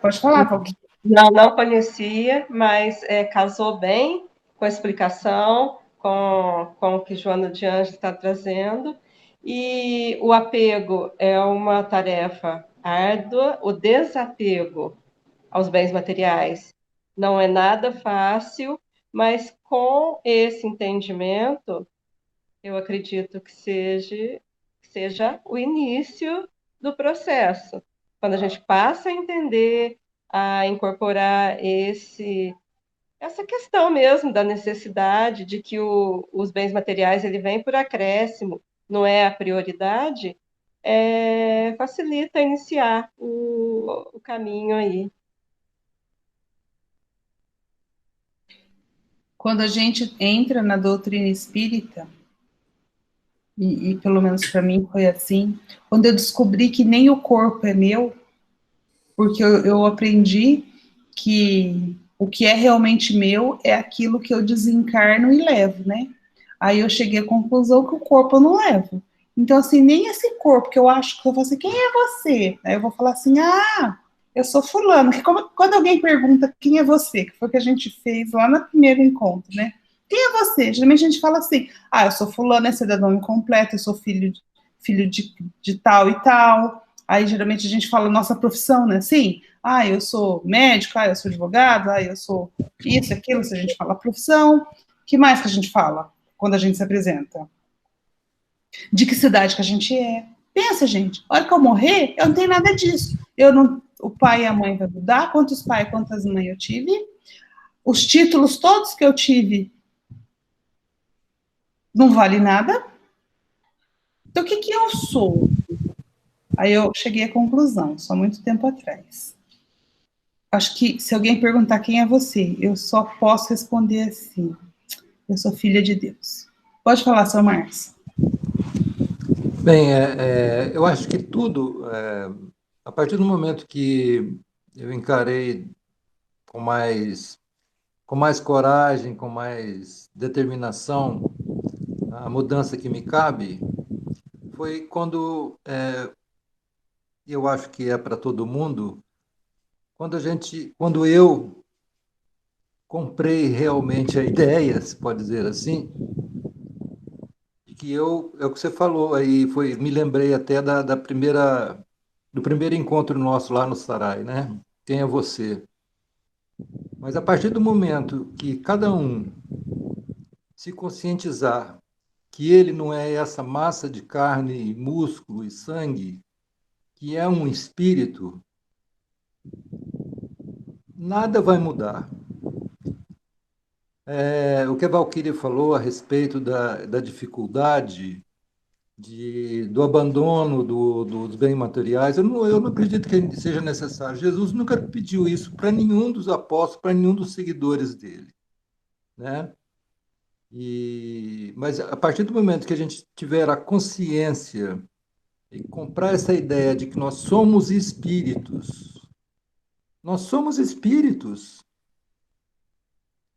Pode falar, Paulinho. Não conhecia, mas casou bem com a explicação, com o que Joana de Anjos está trazendo. E o apego é uma tarefa árdua, o desapego aos bens materiais não é nada fácil, mas com esse entendimento, eu acredito que seja o início do processo. Quando a gente passa a entender, a incorporar essa questão mesmo da necessidade de que os bens materiais ele vem por acréscimo, não é a prioridade, facilita iniciar o caminho aí. Quando a gente entra na doutrina espírita, e pelo menos para mim foi assim, quando eu descobri que nem o corpo é meu, porque eu aprendi que o que é realmente meu é aquilo que eu desencarno e levo, né? Aí eu cheguei à conclusão que o corpo eu não levo. Então, assim, nem esse corpo que eu acho que eu vou assim, quem é você? Aí eu vou falar assim, eu sou fulano. Que quando alguém pergunta quem é você, que foi o que a gente fez lá no primeiro encontro, né? Quem é você? Geralmente a gente fala assim, eu sou fulano, esse é nome completo, eu sou filho de tal e tal. Aí, geralmente, a gente fala nossa profissão, né? Sim, eu sou médico, eu sou advogado, eu sou isso, aquilo, se a gente fala profissão. Que mais que a gente fala quando a gente se apresenta? De que cidade que a gente é. Pensa, gente, a hora que eu morrer, eu não tenho nada disso. Eu não, o pai e a mãe vai mudar, quantos pais, quantas mães eu tive. Os títulos todos que eu tive não vale nada. Então, o que que eu sou? Aí eu cheguei à conclusão, só muito tempo atrás. Acho que se alguém perguntar quem é você, eu só posso responder assim: eu sou filha de Deus. Pode falar, seu Márcio. Bem, eu acho que tudo, a partir do momento que eu encarei com mais coragem, com mais determinação, a mudança que me cabe, foi quando eu acho que é para todo mundo, quando eu comprei realmente a ideia, se pode dizer assim, de que é o que você falou aí, me lembrei até do primeiro encontro nosso lá no Sarai, né? Quem é você? Mas a partir do momento que cada um se conscientizar que ele não é essa massa de carne, músculo e sangue, que é um espírito, nada vai mudar. O que a Valquíria falou a respeito da dificuldade, do abandono dos bens materiais, eu não acredito que seja necessário. Jesus nunca pediu isso para nenhum dos apóstolos, para nenhum dos seguidores dele, né? Mas a partir do momento que a gente tiver a consciência e comprar essa ideia de que nós somos espíritos,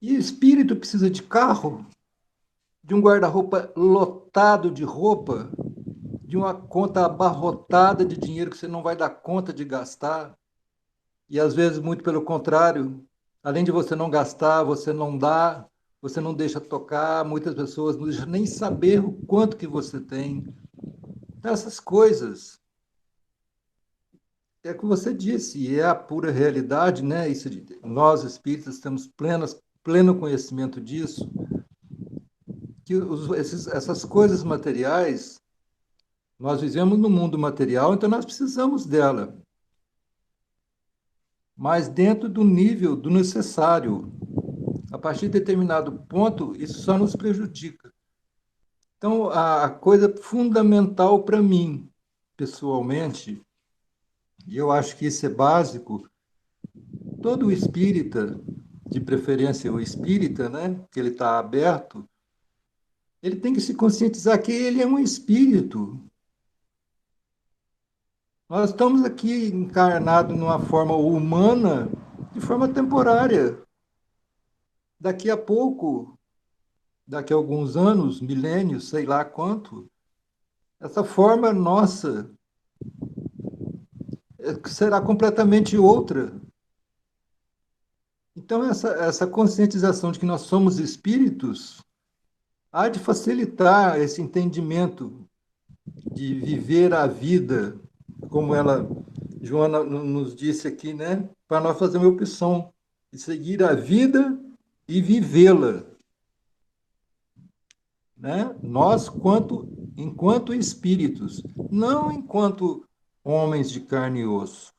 e espírito precisa de carro, de um guarda-roupa lotado de roupa, de uma conta abarrotada de dinheiro que você não vai dar conta de gastar, e às vezes, muito pelo contrário, além de você não gastar, você não dá, você não deixa tocar, muitas pessoas não deixam nem saber o quanto que você tem. Então, essas coisas, é o que você disse, e é a pura realidade, né? Nós, espíritas, temos pleno conhecimento disso, que essas coisas materiais, nós vivemos no mundo material, então nós precisamos dela, mas dentro do nível do necessário. A partir de determinado ponto, isso só nos prejudica. Então, a coisa fundamental para mim, pessoalmente, e eu acho que isso é básico, todo espírita, de preferência o espírita, né, que ele está aberto, ele tem que se conscientizar que ele é um espírito. Nós estamos aqui encarnados numa forma humana, de forma temporária. Daqui a pouco, daqui a alguns anos, milênios, sei lá quanto, essa forma nossa será completamente outra. Então, essa conscientização de que nós somos espíritos há de facilitar esse entendimento de viver a vida, como Joana nos disse aqui, né? Para nós fazer uma opção de seguir a vida e vivê-la, né? Nós, enquanto espíritos, não enquanto homens de carne e osso.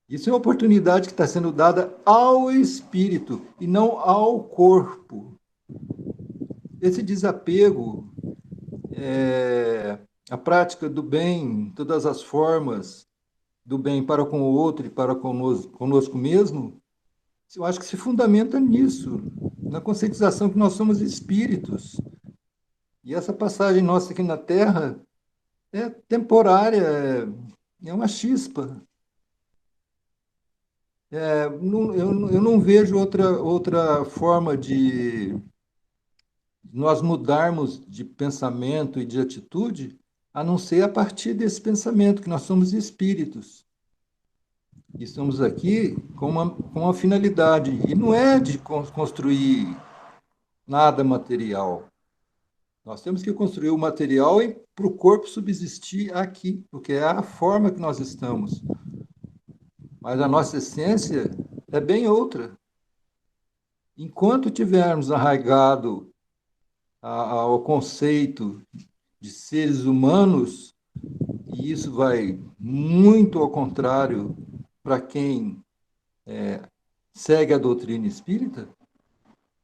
Isso é uma oportunidade que está sendo dada ao espírito e não ao corpo. Esse desapego, a prática do bem, todas as formas do bem para com o outro e para conosco mesmo, eu acho que se fundamenta nisso, na conscientização que nós somos espíritos. E essa passagem nossa aqui na Terra é temporária, é uma chispa. Eu não vejo outra forma de nós mudarmos de pensamento e de atitude, a não ser a partir desse pensamento, que nós somos espíritos. E estamos aqui com uma finalidade, e não é de construir nada material. Nós temos que construir o material para o corpo subsistir aqui, porque é a forma que nós estamos. Mas a nossa essência é bem outra. Enquanto tivermos arraigado ao conceito de seres humanos, e isso vai muito ao contrário para quem segue a doutrina espírita,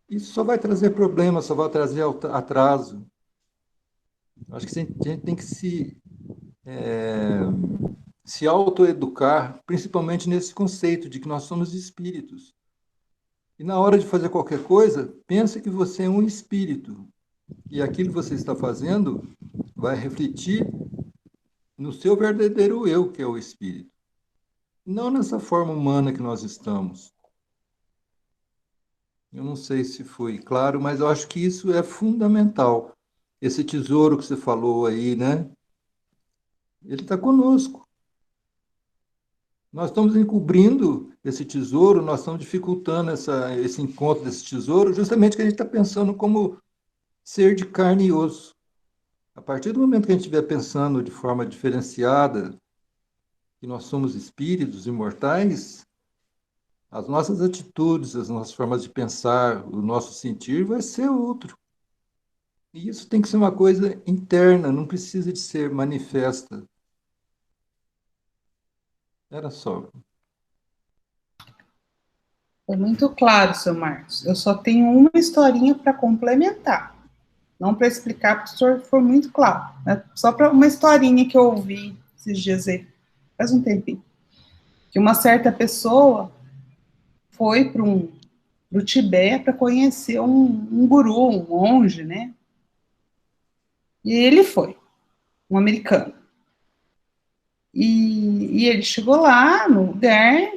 isso só vai trazer problemas, só vai trazer atraso. Acho que a gente tem que se autoeducar, principalmente nesse conceito de que nós somos espíritos. E na hora de fazer qualquer coisa, pense que você é um espírito. E aquilo que você está fazendo vai refletir no seu verdadeiro eu, que é o espírito. Não nessa forma humana que nós estamos. Eu não sei se foi claro, mas eu acho que isso é fundamental. Esse tesouro que você falou aí, né? Ele está conosco. Nós estamos encobrindo esse tesouro, nós estamos dificultando esse encontro desse tesouro, justamente porque a gente está pensando como ser de carne e osso. A partir do momento que a gente estiver pensando de forma diferenciada, que nós somos espíritos imortais, as nossas atitudes, as nossas formas de pensar, o nosso sentir vai ser outro. E isso tem que ser uma coisa interna, não precisa de ser manifesta. Era só. Foi muito claro, seu Marcos. Eu só tenho uma historinha para complementar. Não para explicar, porque o senhor foi muito claro. Né? Só para uma historinha que eu ouvi esses dias aí, faz um tempinho. Que uma certa pessoa foi para o Tibete para conhecer um guru, um monge, né? E ele foi, um americano. E ele chegou lá no lugar,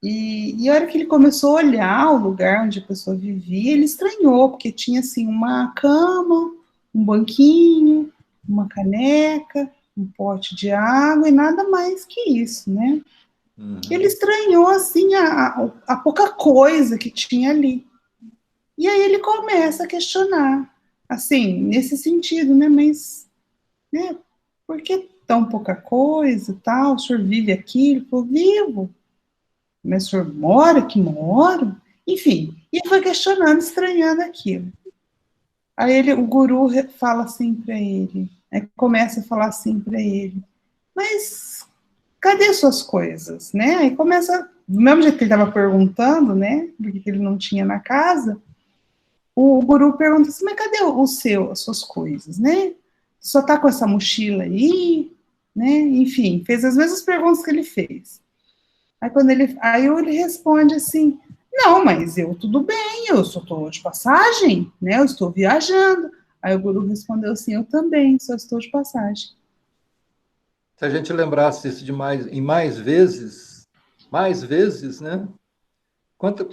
e a hora que ele começou a olhar o lugar onde a pessoa vivia, ele estranhou, porque tinha, assim, uma cama, um banquinho, uma caneca, um pote de água, e nada mais que isso, né? Ele estranhou, assim, a pouca coisa que tinha ali. E aí ele começa a questionar, assim, nesse sentido, né? Mas, né, por que tão pouca coisa, tal? O senhor vive aqui? Ele falou, vivo. Mas o senhor mora aqui? Moro. Enfim, e ele foi questionando, estranhando aquilo. Aí o guru fala assim para ele, começa a falar assim para ele, mas cadê suas coisas, né? Aí começa, do mesmo jeito que ele estava perguntando, né, por que ele não tinha na casa, o guru pergunta assim, mas cadê as suas coisas, né? Só tá com essa mochila aí, né? Enfim, fez as mesmas perguntas que ele fez. Aí ele responde assim, não, mas eu tudo bem, eu só estou de passagem, né? Eu estou viajando. Aí o guru respondeu assim, eu também, só estou de passagem. Se a gente lembrasse isso em mais vezes, né? Quanto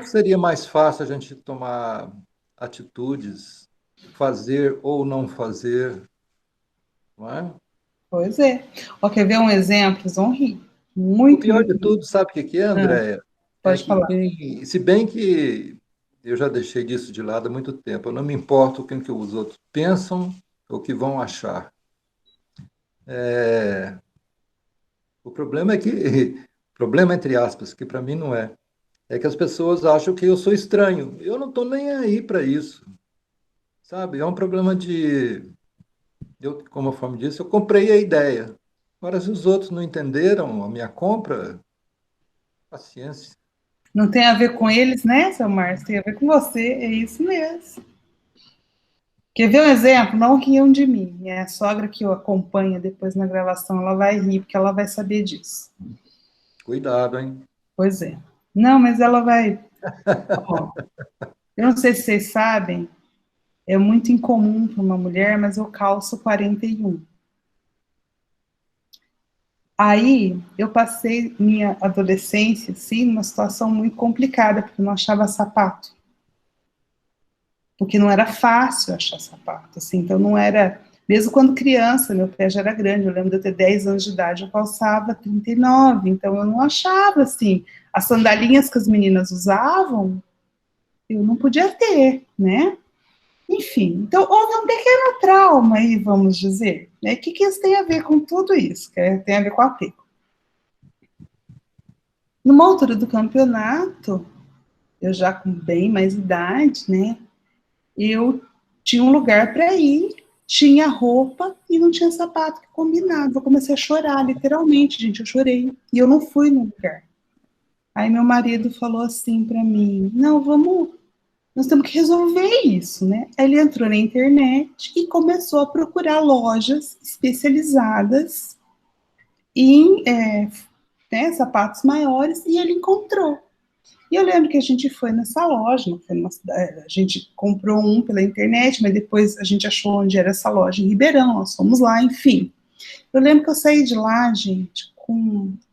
seria mais fácil a gente tomar atitudes, fazer ou não fazer, não é? Pois é. Ó, quer ver um exemplo? Vocês vão rir. Muito, O pior muito, de tudo, sabe o que é, Andréia? pode falar. Se bem que eu já deixei disso de lado há muito tempo, eu não me importo com o que os outros pensam ou o que vão achar. O problema é que, problema entre aspas, que para mim não é que as pessoas acham que eu sou estranho. Eu não estou nem aí para isso, sabe? É um problema como a forma disse, eu comprei a ideia. Agora, se os outros não entenderam a minha compra, paciência. Não tem a ver com eles, né, seu Márcio? Tem a ver com você, é isso mesmo. Quer ver um exemplo? Não riam de mim. Minha sogra que eu acompanho depois na gravação, ela vai rir, porque ela vai saber disso. Cuidado, hein? Pois é. Não, mas ela vai... Ó, eu não sei se vocês sabem, é muito incomum para uma mulher, mas eu calço 41. Aí, eu passei minha adolescência, assim, numa situação muito complicada, porque eu não achava sapato. Porque não era fácil achar sapato, assim, então não era... Mesmo quando criança, meu pé já era grande, eu lembro de eu ter 10 anos de idade, eu calçava 39, então eu não achava, assim, as sandalinhas que as meninas usavam, eu não podia ter, né? Enfim, então houve um pequeno trauma aí, vamos dizer. Né? O que isso tem a ver com tudo isso? Tem a ver com apego. Numa altura do campeonato, eu já com bem mais idade, né? Eu tinha um lugar para ir, tinha roupa e não tinha sapato que combinava. Eu comecei a chorar, literalmente, gente, eu chorei. E eu não fui no lugar. Aí meu marido falou assim para mim, não, nós temos que resolver isso, né? Aí ele entrou na internet e começou a procurar lojas especializadas em sapatos maiores e ele encontrou. E eu lembro que a gente foi nessa loja, a gente comprou um pela internet, mas depois a gente achou onde era essa loja em Ribeirão, nós fomos lá, enfim. Eu lembro que eu saí de lá, gente,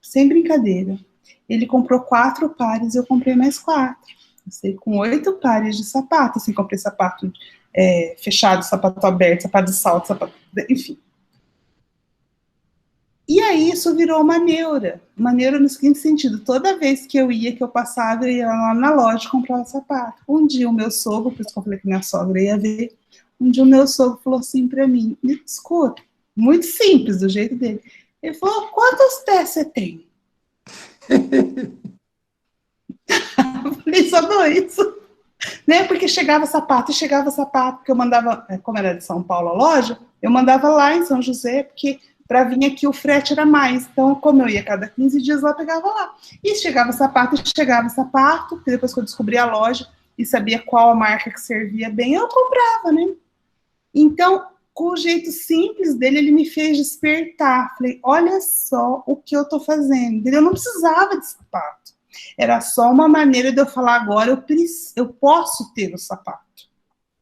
sem brincadeira. Ele comprou 4 pares e eu comprei mais 4. Eu saí com 8 pares de sapato, assim, comprei sapato fechado, sapato aberto, sapato de salto, sapato, enfim. E aí isso virou uma neura no seguinte sentido, toda vez que eu passava, eu ia lá na loja comprar um sapato. Um dia o meu sogro, por isso que eu falei que minha sogra ia ver, um dia o meu sogro falou assim para mim, escuta, muito simples, do jeito dele, ele falou, quantos pés você tem? Eu falei, só 2. Né? Porque chegava sapato, porque eu mandava, como era de São Paulo a loja, eu mandava lá em São José, porque para vir aqui o frete era mais. Então, como eu ia cada 15 dias lá, pegava lá. E chegava sapato, que depois que eu descobri a loja e sabia qual a marca que servia bem, eu comprava, né? Então, com o jeito simples dele, ele me fez despertar. Falei, olha só o que eu tô fazendo. Eu não precisava de sapato. Era só uma maneira de eu falar agora, eu posso ter o sapato.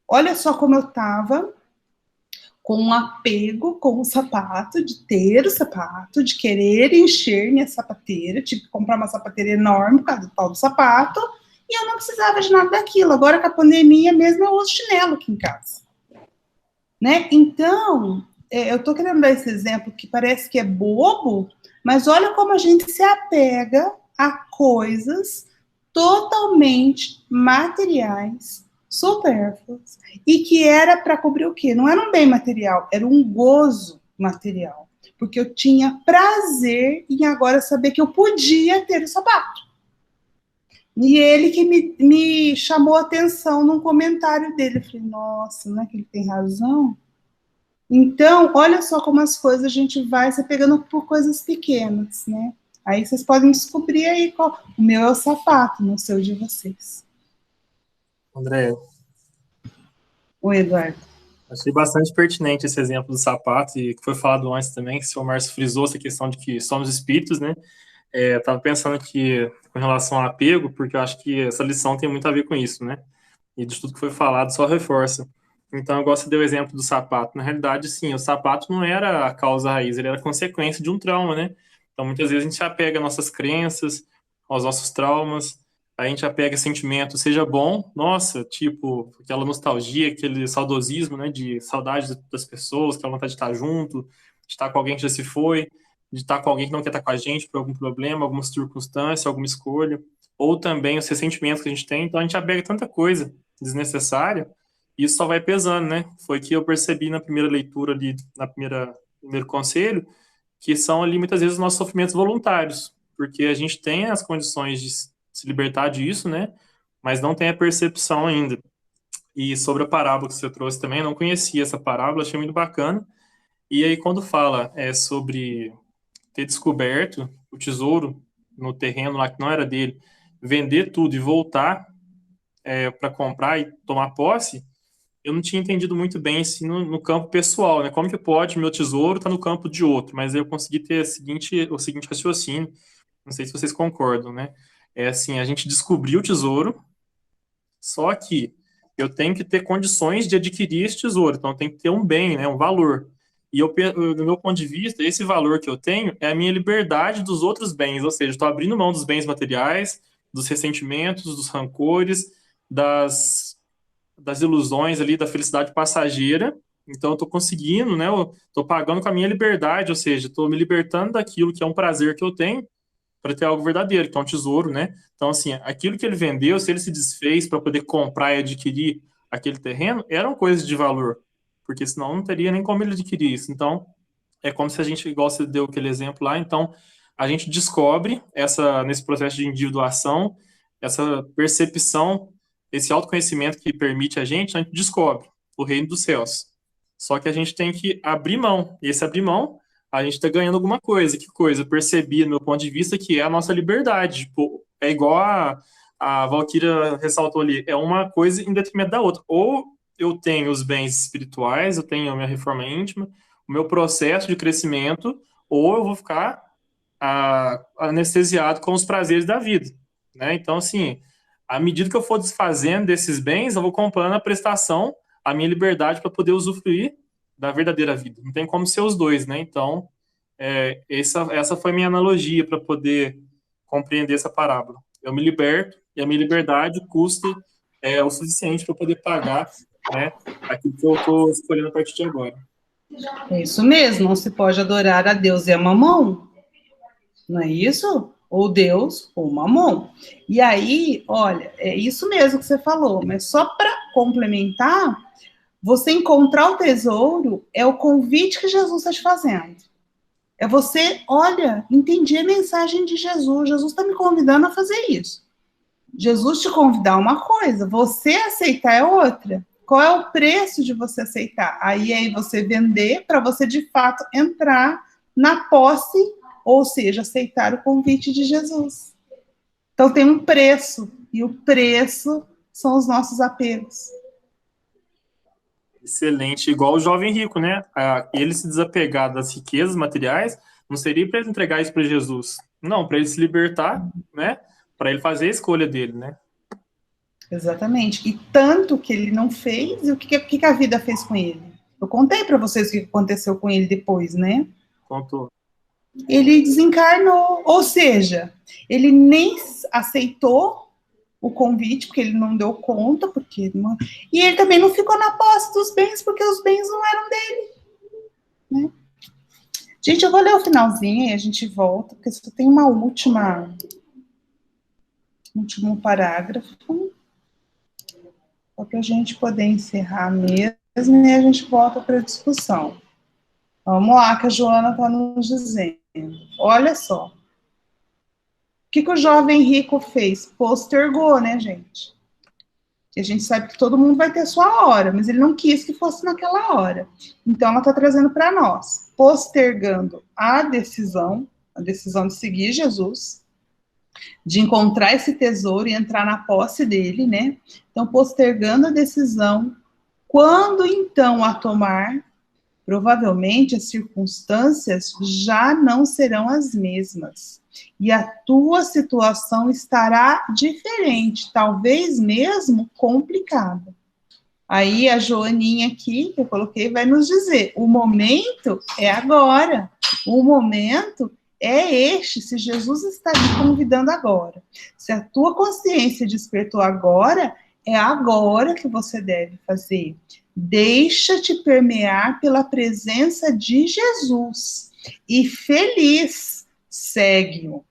Olha só como eu estava com um apego com o sapato, de ter o sapato, de querer encher minha sapateira, tive que comprar uma sapateira enorme por causa do tal do sapato, e eu não precisava de nada daquilo. Agora, com a pandemia mesmo, eu uso chinelo aqui em casa. Né? Então, eu estou querendo dar esse exemplo que parece que é bobo, mas olha como a gente se apega a coisas totalmente materiais, supérfluas, e que era para cobrir o quê? Não era um bem material, era um gozo material, porque eu tinha prazer em agora saber que eu podia ter o sapato. E ele que me chamou a atenção num comentário dele. Eu falei, nossa, não é que ele tem razão? Então, olha só como as coisas a gente vai se pegando por coisas pequenas, né? Aí vocês podem descobrir aí qual. O meu é o sapato, não sei o de vocês. André. Oi, Eduardo. Achei bastante pertinente esse exemplo do sapato, e que foi falado antes também, que o senhor Márcio frisou essa questão de que somos espíritos, né? Estava pensando aqui com relação ao apego, porque eu acho que essa lição tem muito a ver com isso, né? E de tudo que foi falado só reforça. Então, eu gosto de dar o exemplo do sapato. Na realidade, sim, o sapato não era a causa raiz, ele era consequência de um trauma, né? Então, muitas vezes a gente apega às nossas crenças, aos nossos traumas, a gente apega a sentimento, seja bom, nossa, tipo, aquela nostalgia, aquele saudosismo, né, de saudade das pessoas, aquela vontade de estar junto, de estar com alguém que já se foi, de estar com alguém que não quer estar com a gente por algum problema, alguma circunstância, alguma escolha, ou também os ressentimentos que a gente tem. Então, a gente apega tanta coisa desnecessária, e isso só vai pesando, né? Foi que eu percebi na primeira leitura ali, primeiro conselho, que são ali muitas vezes os nossos sofrimentos voluntários, porque a gente tem as condições de se libertar disso, né? Mas não tem a percepção ainda. E sobre a parábola que você trouxe também, eu não conhecia essa parábola, achei muito bacana. E aí quando fala sobre ter descoberto o tesouro no terreno lá que não era dele, vender tudo e voltar para comprar e tomar posse, eu não tinha entendido muito bem assim, no campo pessoal, né? Como que pode meu tesouro estar no campo de outro? Mas eu consegui ter o seguinte raciocínio, não sei se vocês concordam, né? É assim, a gente descobriu o tesouro, só que eu tenho que ter condições de adquirir esse tesouro, então tem que ter um bem, né? Um valor. E do meu ponto de vista, esse valor que eu tenho é a minha liberdade dos outros bens, ou seja, estou abrindo mão dos bens materiais, dos ressentimentos, dos rancores, das ilusões ali, da felicidade passageira. Então, eu estou conseguindo, né? Eu estou pagando com a minha liberdade, ou seja, estou me libertando daquilo que é um prazer que eu tenho para ter algo verdadeiro, que é um tesouro, né? Então, assim, aquilo que ele vendeu, se ele se desfez para poder comprar e adquirir aquele terreno eram coisas de valor, porque senão não teria nem como ele adquirir isso. Então, é como se a gente, igual você deu aquele exemplo lá, então a gente descobre nesse processo de individuação, essa percepção, esse autoconhecimento que permite a gente descobre o reino dos céus. Só que a gente tem que abrir mão, e esse abrir mão, a gente está ganhando alguma coisa. Que coisa? Eu percebi, no meu ponto de vista, que é a nossa liberdade. Tipo, é igual a Valquíria ressaltou ali, é uma coisa em detrimento da outra. Ou eu tenho os bens espirituais, eu tenho a minha reforma íntima, o meu processo de crescimento, ou eu vou ficar anestesiado com os prazeres da vida, né? Então, assim, à medida que eu for desfazendo desses bens, eu vou comprando a prestação, a minha liberdade para poder usufruir da verdadeira vida. Não tem como ser os dois, né? Então, essa foi a minha analogia para poder compreender essa parábola. Eu me liberto e a minha liberdade custa o suficiente para poder pagar, né, aquilo que eu estou escolhendo a partir de agora. É isso mesmo, não se pode adorar a Deus e a Mamon, não é isso? Ou Deus ou Mamon. E aí, olha, é isso mesmo que você falou, mas só para complementar, você encontrar o tesouro é o convite que Jesus está te fazendo. É você, olha, entendi a mensagem de Jesus, Jesus está me convidando a fazer isso. Jesus te convidar uma coisa, você aceitar é outra. Qual é o preço de você aceitar? Aí você vender para você, de fato, entrar na posse, ou seja, aceitar o convite de Jesus. Então tem um preço, e o preço são os nossos apegos. Excelente, igual o jovem rico, né? Ele se desapegar das riquezas materiais, não seria para ele entregar isso para Jesus. Não, para ele se libertar, né? Para ele fazer a escolha dele, né? Exatamente. E tanto que ele não fez, e o que a vida fez com ele? Eu contei para vocês o que aconteceu com ele depois, né? Contou. Ele desencarnou, ou seja, ele nem aceitou o convite, porque ele não deu conta, e ele também não ficou na posse dos bens, porque os bens não eram dele, né? Gente, eu vou ler o finalzinho e a gente volta, porque só tem último parágrafo, só para a gente poder encerrar mesmo, e a gente volta para a discussão. Vamos lá, que a Joana está nos dizendo. Olha só. O que o jovem rico fez? Postergou, né, gente? Que a gente sabe que todo mundo vai ter sua hora, mas ele não quis que fosse naquela hora. Então, ela está trazendo para nós, postergando a decisão de seguir Jesus, de encontrar esse tesouro e entrar na posse dele, né? Então, postergando a decisão, quando então a tomar, provavelmente as circunstâncias já não serão as mesmas. E a tua situação estará diferente, talvez mesmo complicada. Aí a Joaninha aqui, que eu coloquei, vai nos dizer, o momento é agora, o momento é este, se Jesus está te convidando agora. Se a tua consciência despertou agora, é agora que você deve fazer. Deixa-te permear pela presença de Jesus e feliz segue-o.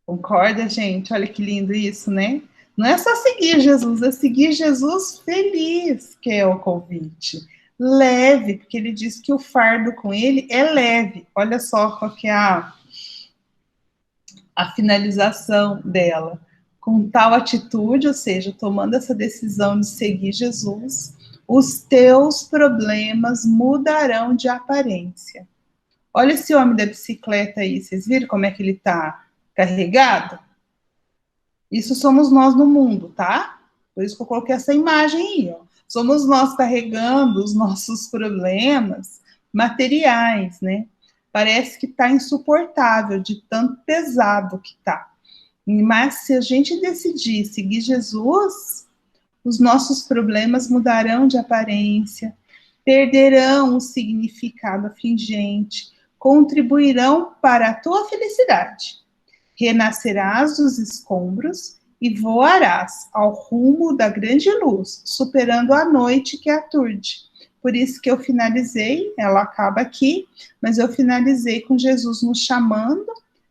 Concorda, gente? Olha que lindo isso, né? Não é só seguir Jesus, é seguir Jesus feliz, que é o convite. Leve, porque ele diz que o fardo com ele é leve. Olha só qual que é a finalização dela. Com tal atitude, ou seja, tomando essa decisão de seguir Jesus, os teus problemas mudarão de aparência. Olha esse homem da bicicleta aí, vocês viram como é que ele está carregado? Isso somos nós no mundo, tá? Por isso que eu coloquei essa imagem aí, ó. Somos nós carregando os nossos problemas materiais, né? Parece que está insuportável, de tanto pesado que está. Mas se a gente decidir seguir Jesus, os nossos problemas mudarão de aparência, perderão o significado afligente, contribuirão para a tua felicidade. Renascerás dos escombros e voarás ao rumo da grande luz, superando a noite que aturde. Por isso que eu finalizei, ela acaba aqui, mas eu finalizei com Jesus nos chamando,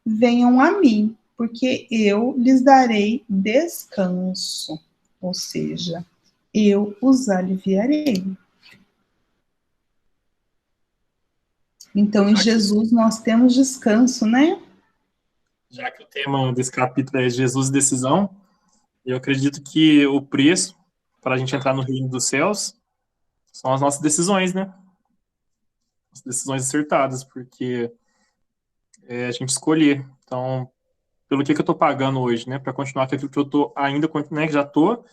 venham a mim, porque eu lhes darei descanso. ou seja, eu os aliviarei. Então, em Jesus nós temos descanso, né? Já que o tema desse capítulo é Jesus e decisão, eu acredito que o preço para a gente entrar no reino dos céus são as nossas decisões, né? As decisões acertadas, porque é a gente escolher. Então, pelo que eu estou pagando hoje, né? Para continuar com aquilo que eu estou ainda, né, que já estou,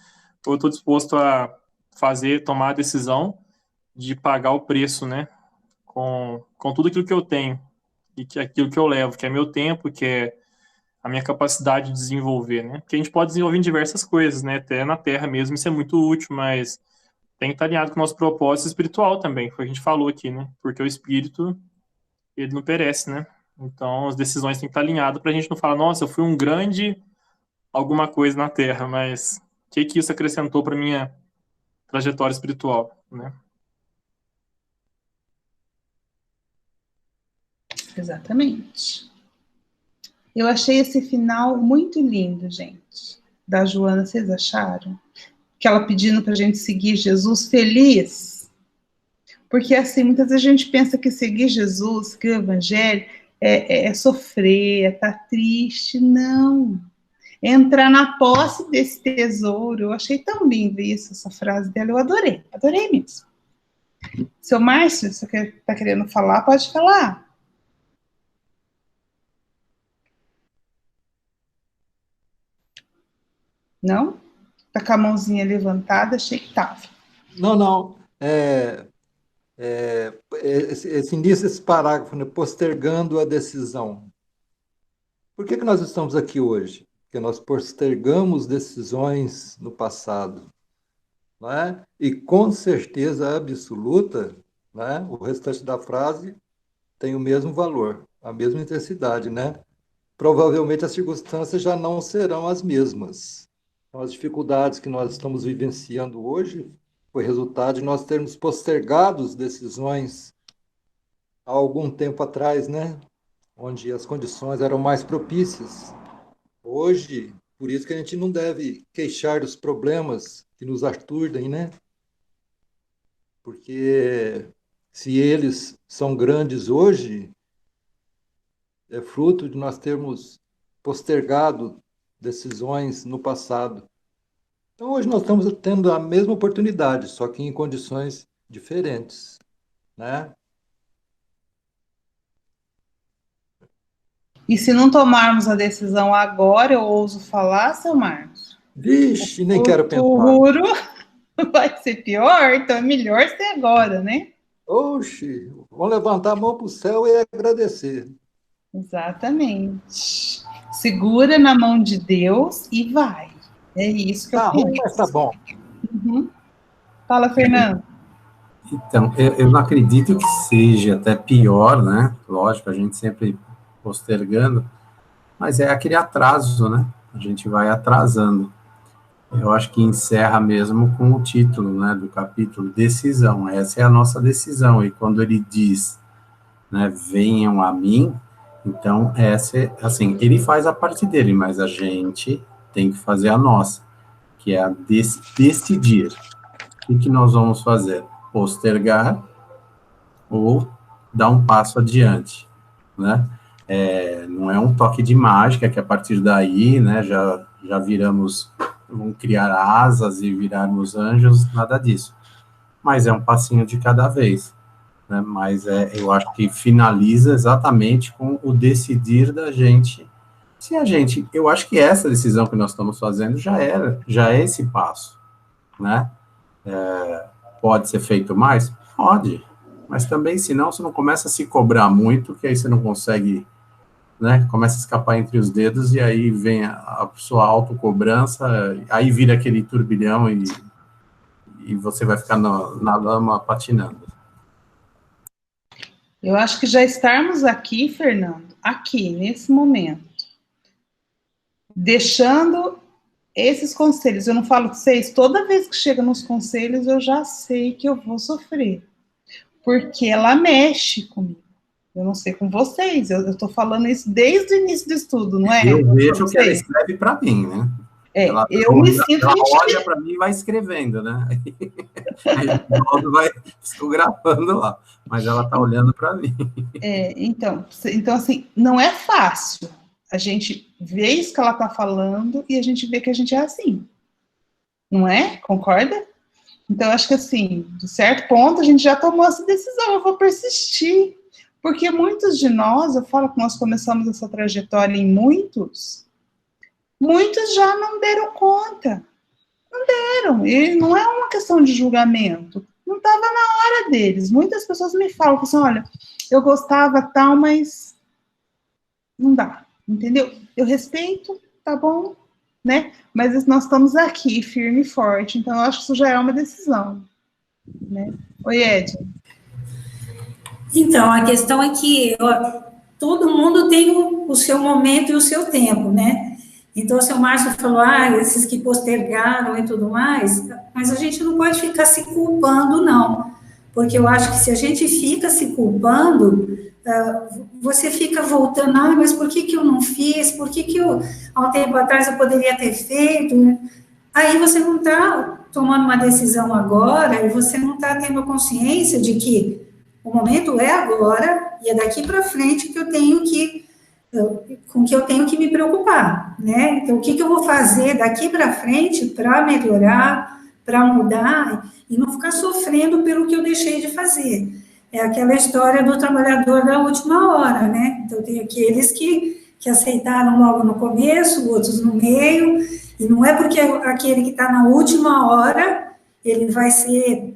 ou eu estou disposto a tomar a decisão de pagar o preço, né? Com tudo aquilo que eu tenho e que aquilo que eu levo, que é meu tempo, que é a minha capacidade de desenvolver, né? Porque a gente pode desenvolver em diversas coisas, né? Até na Terra mesmo, isso é muito útil, mas tem que estar alinhado com o nosso propósito espiritual também, foi o que a gente falou aqui, né? Porque o espírito, ele não perece, né? Então, as decisões têm que estar alinhadas para a gente não falar, nossa, eu fui um grande alguma coisa na Terra, mas o que isso acrescentou para minha trajetória espiritual, né? Exatamente. Eu achei esse final muito lindo, gente. Da Joana, vocês acharam? Que ela pedindo para a gente seguir Jesus feliz. Porque, assim, muitas vezes a gente pensa que seguir Jesus, que o Evangelho, é sofrer, é estar triste. Não. É entrar na posse desse tesouro. Eu achei tão lindo isso, essa frase dela. Eu adorei mesmo. Seu Márcio, você está querendo falar? Pode falar. Não? Tá com a mãozinha levantada, achei que tava. Não. Esse início, esse parágrafo, né, postergando a decisão. Por que nós estamos aqui hoje? Porque nós postergamos decisões no passado. Não é? E com certeza absoluta, né, o restante da frase tem o mesmo valor, a mesma intensidade, né? Provavelmente as circunstâncias já não serão as mesmas. Então, as dificuldades que nós estamos vivenciando hoje foi resultado de nós termos postergado decisões há algum tempo atrás, né? Onde as condições eram mais propícias. Hoje, por isso que a gente não deve queixar dos problemas que nos aturdem, né? Porque se eles são grandes hoje, é fruto de nós termos postergado decisões no passado. Então, hoje nós estamos tendo a mesma oportunidade, só que em condições diferentes, né? E se não tomarmos a decisão agora, eu ouso falar, seu Marcos? Vixe, nem quero pensar. O futuro vai ser pior, então é melhor ser agora, né? Oxe, vamos levantar a mão para o céu e agradecer. Exatamente. Segura na mão de Deus e vai. É isso que eu penso. Mas tá bom. Uhum. Fala, Fernando. Então, eu não acredito que seja até pior, né? Lógico, a gente sempre postergando, mas é aquele atraso, né? A gente vai atrasando. Eu acho que encerra mesmo com o título, né, do capítulo, decisão. Essa é a nossa decisão. E quando ele diz, né, venham a mim, então essa é, assim, ele faz a parte dele, mas a gente tem que fazer a nossa, que é a decidir. O que nós vamos fazer? Postergar ou dar um passo adiante, né? Não é um toque de mágica que a partir daí, né, já viramos, vamos criar asas e virarmos anjos, nada disso. Mas é um passinho de cada vez, né? Mas eu acho que finaliza exatamente com o decidir da gente. Se a gente, eu acho que essa decisão que nós estamos fazendo já é esse passo, né? Pode ser feito mais? Pode, mas também, senão, você não começa a se cobrar muito, que aí você não consegue, né, começa a escapar entre os dedos, e aí vem a sua autocobrança, aí vira aquele turbilhão, e você vai ficar na lama patinando. Eu acho que já estarmos aqui, Fernando, aqui, nesse momento, deixando esses conselhos. Eu não falo com vocês, toda vez que chega nos conselhos, eu já sei que eu vou sofrer, porque ela mexe comigo. Eu não sei com vocês, eu estou falando isso desde o início do estudo, não é? Eu vejo que ela escreve para mim, né? eu me sinto ela olha para mim e vai escrevendo, né? Aí o Valdo vai psicografando lá, mas ela está olhando para mim. Então, assim, não é fácil. A gente vê isso que ela está falando e a gente vê que a gente é assim. Não é? Concorda? Então, acho que, assim, de certo ponto, a gente já tomou essa decisão. Eu vou persistir. Porque muitos de nós, eu falo que nós começamos essa trajetória em muitos já não deram conta. Não deram. E não é uma questão de julgamento. Não estava na hora deles. Muitas pessoas me falam assim, olha, eu gostava tal, mas não dá. Entendeu? Eu respeito, tá bom, né? Mas nós estamos aqui, firme e forte. Então, eu acho que isso já é uma decisão. Né? Oi, Ed. Então, a questão é que todo mundo tem o seu momento e o seu tempo, né? Então, o seu Márcio falou, esses que postergaram e tudo mais, mas a gente não pode ficar se culpando, não. Porque eu acho que se a gente fica se culpando, você fica voltando, mas por que eu não fiz? Por que eu, há um tempo atrás, eu poderia ter feito? Aí você não está tomando uma decisão agora e você não está tendo consciência de que o momento é agora e é daqui para frente que eu tenho que me preocupar, né? Então, o que eu vou fazer daqui para frente para melhorar, para mudar e não ficar sofrendo pelo que eu deixei de fazer. É aquela história do trabalhador da última hora, né? Então, tem aqueles que aceitaram logo no começo, outros no meio, e não é porque aquele que está na última hora, ele vai ser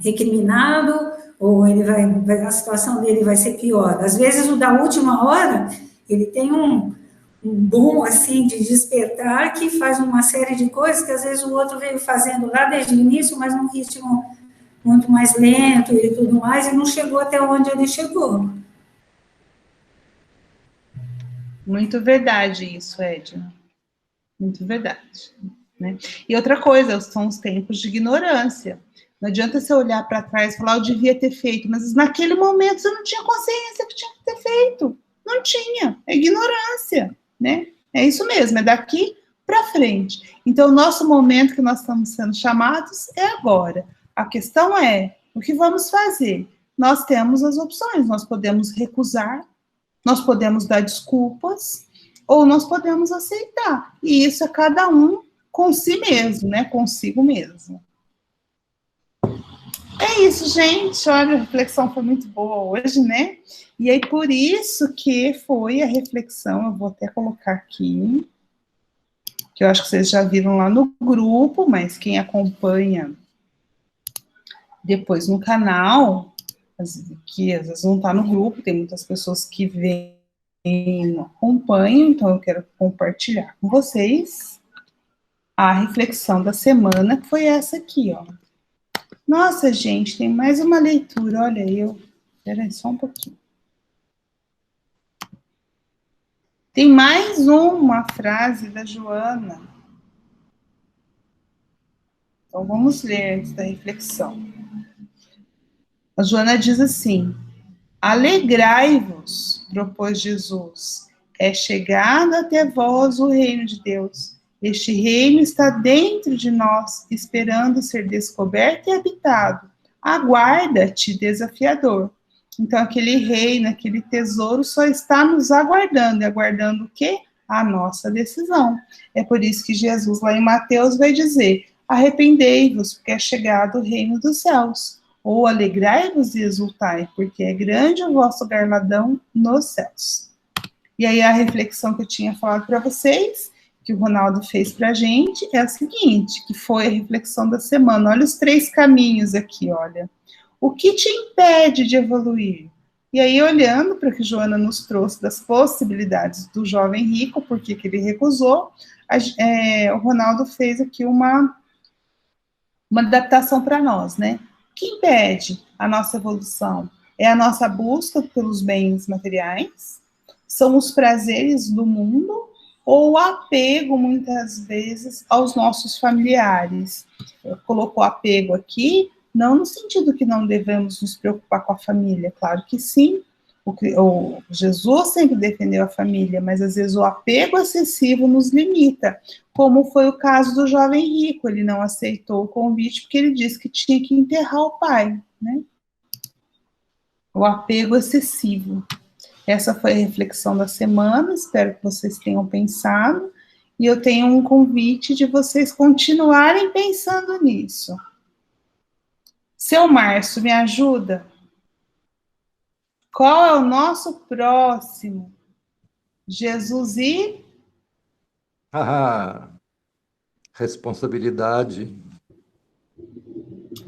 recriminado, ou a situação dele vai ser pior. Às vezes, o da última hora, ele tem um boom, assim, de despertar, que faz uma série de coisas que, às vezes, o outro veio fazendo lá desde o início, mas num ritmo muito mais lento e tudo mais, e não chegou até onde ele chegou. Muito verdade isso, Edna. Muito verdade. Né? E outra coisa, são os tempos de ignorância. Não adianta você olhar para trás e falar, eu devia ter feito, mas naquele momento você não tinha consciência que tinha que ter feito. Não tinha. É ignorância, né? É isso mesmo, é daqui para frente. Então, o nosso momento que nós estamos sendo chamados é agora. A questão é, o que vamos fazer? Nós temos as opções, nós podemos recusar, nós podemos dar desculpas, ou nós podemos aceitar. E isso é cada um com si mesmo, né? Consigo mesmo. É isso, gente. Olha, a reflexão foi muito boa hoje, né? E aí, por isso que foi a reflexão, eu vou até colocar aqui, que eu acho que vocês já viram lá no grupo, mas quem acompanha depois no canal, que às vezes não está no grupo, tem muitas pessoas que vêm e não acompanham, então eu quero compartilhar com vocês a reflexão da semana, que foi essa aqui, ó. Nossa, gente, tem mais uma leitura, olha eu. Espera aí, só um pouquinho. Tem mais uma frase da Joana. Então, vamos ler antes da reflexão. A Joana diz assim, alegrai-vos, propôs Jesus, é chegado até vós o reino de Deus. Este reino está dentro de nós, esperando ser descoberto e habitado. Aguarda-te, desafiador. Então, aquele reino, aquele tesouro só está nos aguardando. E aguardando o quê? A nossa decisão. É por isso que Jesus, lá em Mateus, vai dizer, arrependei-vos, porque é chegado o reino dos céus. Ou alegrai-vos e exultai, porque é grande o vosso galardão nos céus. E aí, a reflexão que eu tinha falado para vocês, que o Ronaldo fez para a gente, é a seguinte, que foi a reflexão da semana. Olha os 3 caminhos aqui, olha. O que te impede de evoluir? E aí, olhando para o que Joana nos trouxe das possibilidades do jovem rico, porque que ele recusou, o Ronaldo fez aqui uma adaptação para nós, né? O que impede a nossa evolução? É a nossa busca pelos bens materiais? São os prazeres do mundo? Ou o apego, muitas vezes, aos nossos familiares? Colocou apego aqui, não no sentido que não devemos nos preocupar com a família, claro que sim, O Jesus sempre defendeu a família, mas às vezes o apego excessivo nos limita, como foi o caso do jovem rico. Ele não aceitou o convite porque ele disse que tinha que enterrar o pai, né? O apego excessivo. Essa foi a reflexão da semana, espero que vocês tenham pensado, e eu tenho um convite de vocês continuarem pensando nisso. Seu Márcio, me ajuda? Qual é o nosso próximo? Jesus e... Responsabilidade.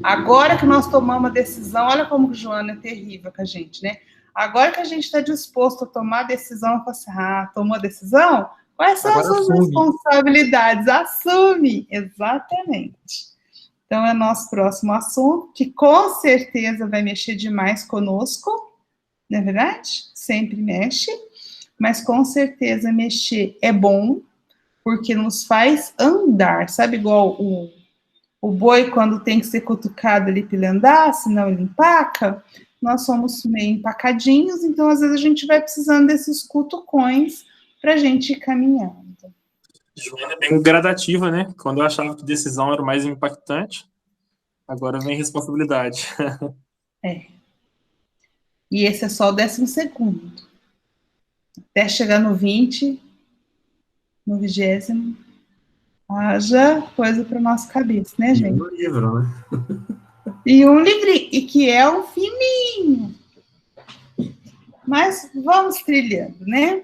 Agora que nós tomamos a decisão, olha como que Joana é terrível com a gente, né? Agora que a gente está disposto a tomar a decisão, eu falo assim, tomou a decisão? Quais são as suas responsabilidades? Assume, exatamente. Então, é nosso próximo assunto, que com certeza vai mexer demais conosco, não é verdade? Sempre mexe, mas com certeza mexer é bom, porque nos faz andar, sabe, igual o boi quando tem que ser cutucado ali para ele andar, senão ele empaca, nós somos meio empacadinhos, então às vezes a gente vai precisando desses cutucões para a gente ir caminhando. Joana é bem gradativa, né? Quando eu achava que decisão era o mais impactante, agora vem responsabilidade. E esse é só o 12º. Até chegar no 20, no 20º, haja coisa para nossa cabeça, né, gente? E um livro, né? E um livrinho, e que é um fininho. Mas vamos trilhando, né?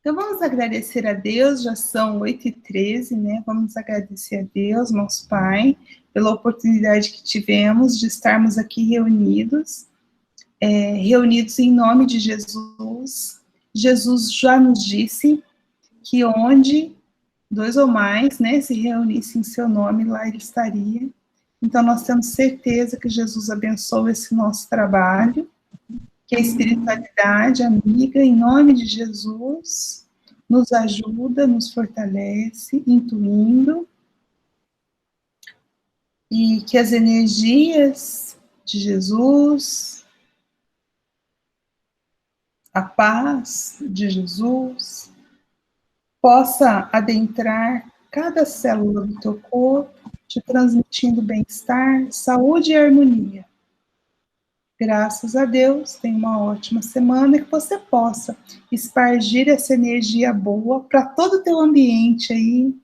Então, vamos agradecer a Deus, já são 8h13, né? Vamos agradecer a Deus, nosso Pai, pela oportunidade que tivemos de estarmos aqui reunidos em nome de Jesus. Jesus já nos disse que onde 2 ou mais, né, se reunissem em seu nome, lá ele estaria. Então, nós temos certeza que Jesus abençoa esse nosso trabalho, que a espiritualidade amiga, em nome de Jesus, nos ajuda, nos fortalece, intuindo, e que as energias de Jesus, a paz de Jesus, possa adentrar cada célula do teu corpo, te transmitindo bem-estar, saúde e harmonia. Graças a Deus, tenha uma ótima semana e que você possa espargir essa energia boa para todo o teu ambiente aí,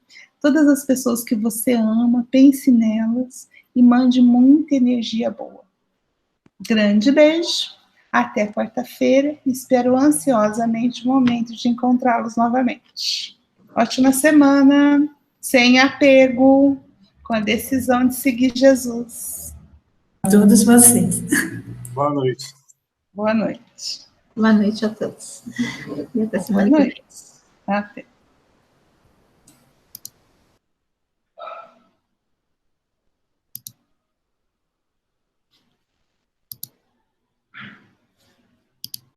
todas as pessoas que você ama, pense nelas e mande muita energia boa. Grande beijo, até quarta-feira, espero ansiosamente o momento de encontrá-los novamente. Ótima semana, sem apego, com a decisão de seguir Jesus. A todos vocês. Boa noite. Boa noite. Boa noite a todos. E até semana que vem. Até.